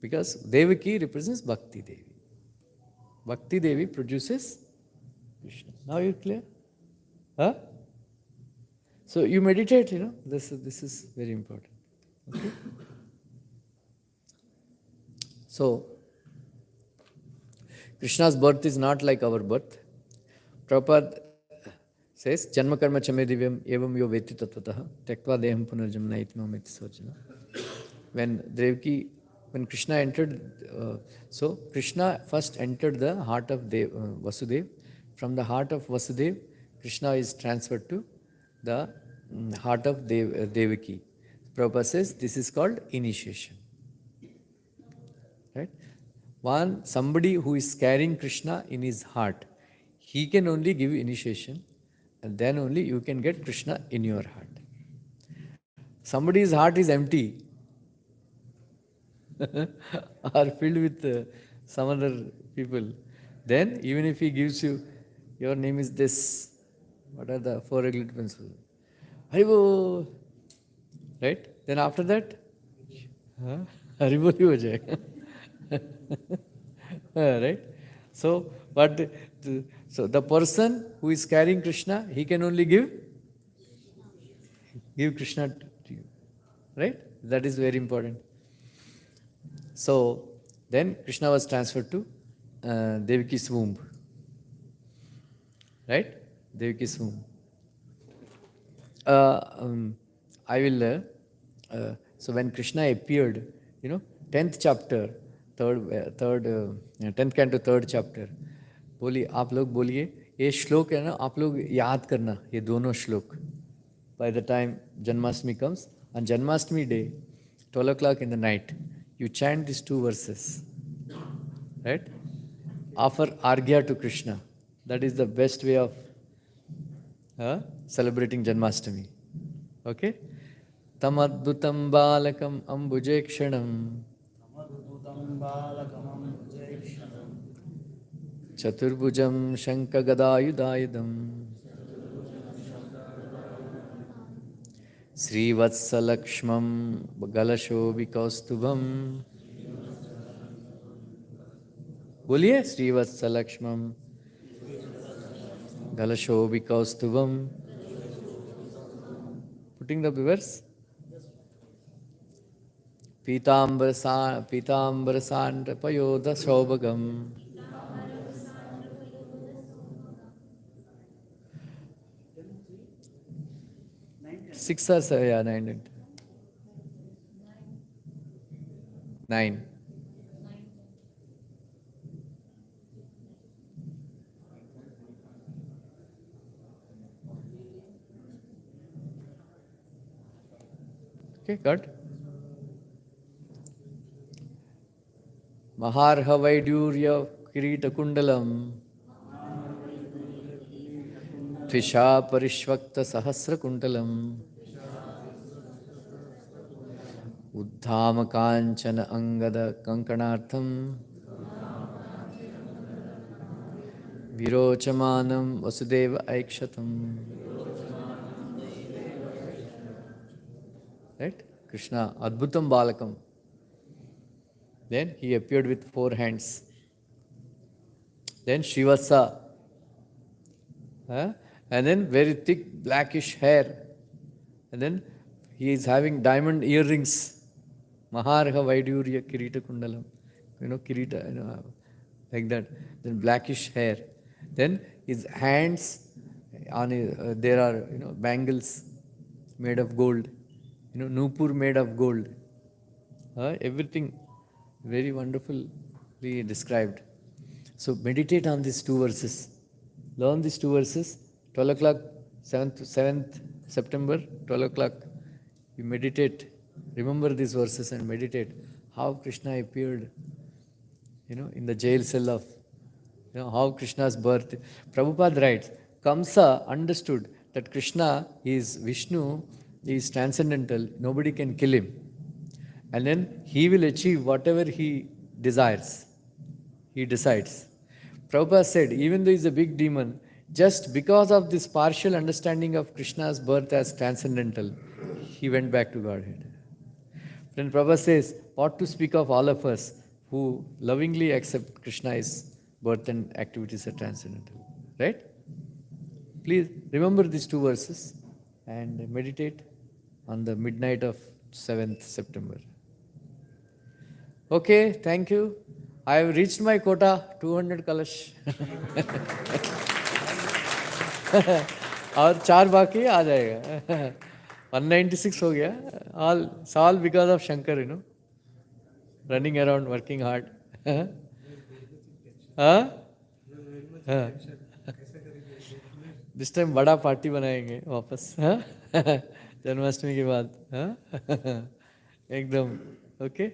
Because Devaki represents Bhakti Devi. Bhakti Devi produces Krishna. Now you're clear? Huh? So you meditate, this is very important. Okay? So, Krishna's birth is not like our birth. Prabhupada says, Janma karma chame divyam evam yo veti tatvatah tektva deham punarjamna itmam iti sojana. When Krishna entered, so Krishna first entered the heart of Vasudev. From the heart of Vasudev, Krishna is transferred to the heart of Devaki. Prabhupada says this is called initiation. Right? Somebody who is carrying Krishna in his heart, he can only give initiation, and then only you can get Krishna in your heart. Somebody's heart is empty or filled with some other people, then even if he gives you, your name is this, what are the 4 regulated principles? Haribo, right? Then after that, Haribo hi ho jayega. Right? So, so the person who is carrying Krishna, he can only give Krishna to you. Right? That is very important. So, then Krishna was transferred to Devaki's womb. Right? Devaki's womb. I will, so when Krishna appeared, 10th chapter, 10th canto 3rd chapter, बोलिए आप लोग बोलिए ये श्लोक है ना, आप लोग याद करना ये दोनों श्लोक. By the time Janmastami comes, on Janmastami day, 12 o'clock in the night, you chant these 2 verses. Right? Offer Argya to Krishna. That is the best way of celebrating Janmastami. Okay? Tamadbhutam balakam ambujekshanam Chaturbhujam Shankagadayudayudam Srivatsalakshmam Galashobhikaustubham. बोलिए श्रीवत्सलक्ष्मम Galashobhikaustubham. Putting the verse. Pitambarasand payoda shobhagam. 6 or 7, yeah, 9. 9. Okay, good. Maharha Vaidurya Kirita Kundalam Tvisha Parishvakta Sahasra Kundalam Uddhama Kanchana Angada Kankanartham Virochamanam Vasudeva Aikshatam. Right? Krishna, Adbhutam Balakam. Then he appeared with 4 hands. Then Shivasa. And then very thick blackish hair. And then he is having diamond earrings. Maharha Vaidurya Kirita Kundalam. Kirita, like that. Then blackish hair. Then his hands, on his, there are, bangles made of gold. Nupur made of gold. Everything very wonderfully described. So meditate on these two verses. Learn these two verses. 12 o'clock, 7th September, 12 o'clock. You meditate. Remember these verses and meditate how Krishna appeared, in the jail cell of, how Krishna's birth. Prabhupada writes, Kamsa understood that Krishna is Vishnu, he is transcendental, nobody can kill him. And then he will achieve whatever he desires. He decides. Prabhupada said, even though he is a big demon, just because of this partial understanding of Krishna's birth as transcendental, he went back to Godhead. Then Prabhupada says, what to speak of all of us who lovingly accept Krishna's birth and activities are transcendental. Right? Please remember these two verses and meditate on the midnight of 7th September. Okay, thank you. I have reached my quota, 200 कलश. और 4 बाकी आ जाएगा. 196 हो गया. All because of Shankar, running around, working hard. This time बड़ा party बनाएंगे वापस. जन्माष्टमी के बाद. एकदम. Okay.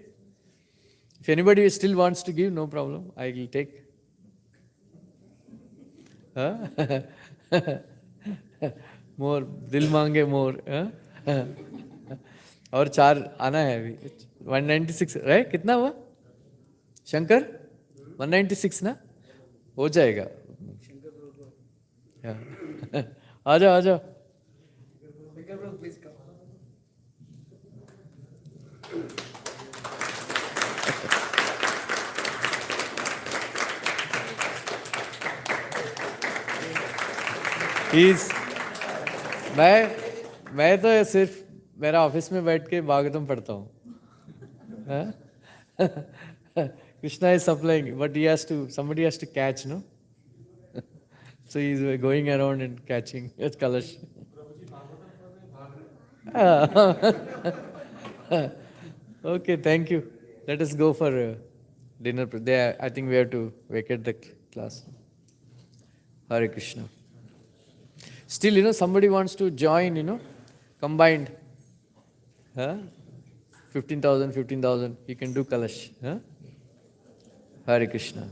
If anybody still wants to give, no problem. I will take. More. दिल मांगे more. और 4 आना है अभी. 196 राइट? कितना हुआ शंकर? 196 ना? हो जाएगा. आ जाओ आ जाओ. मैं तो सिर्फ मेरा ऑफिस में बैठ के भागवतम पढ़ता हूँ. Krishna is supplying, but somebody has to catch, no? So he is going around and catching Kalash. Okay, thank you. Let us go for dinner. I think we have to vacate the class. Hare Krishna. Still, somebody wants to join, combined. 15,000, you can do Kalash. Hare Krishna.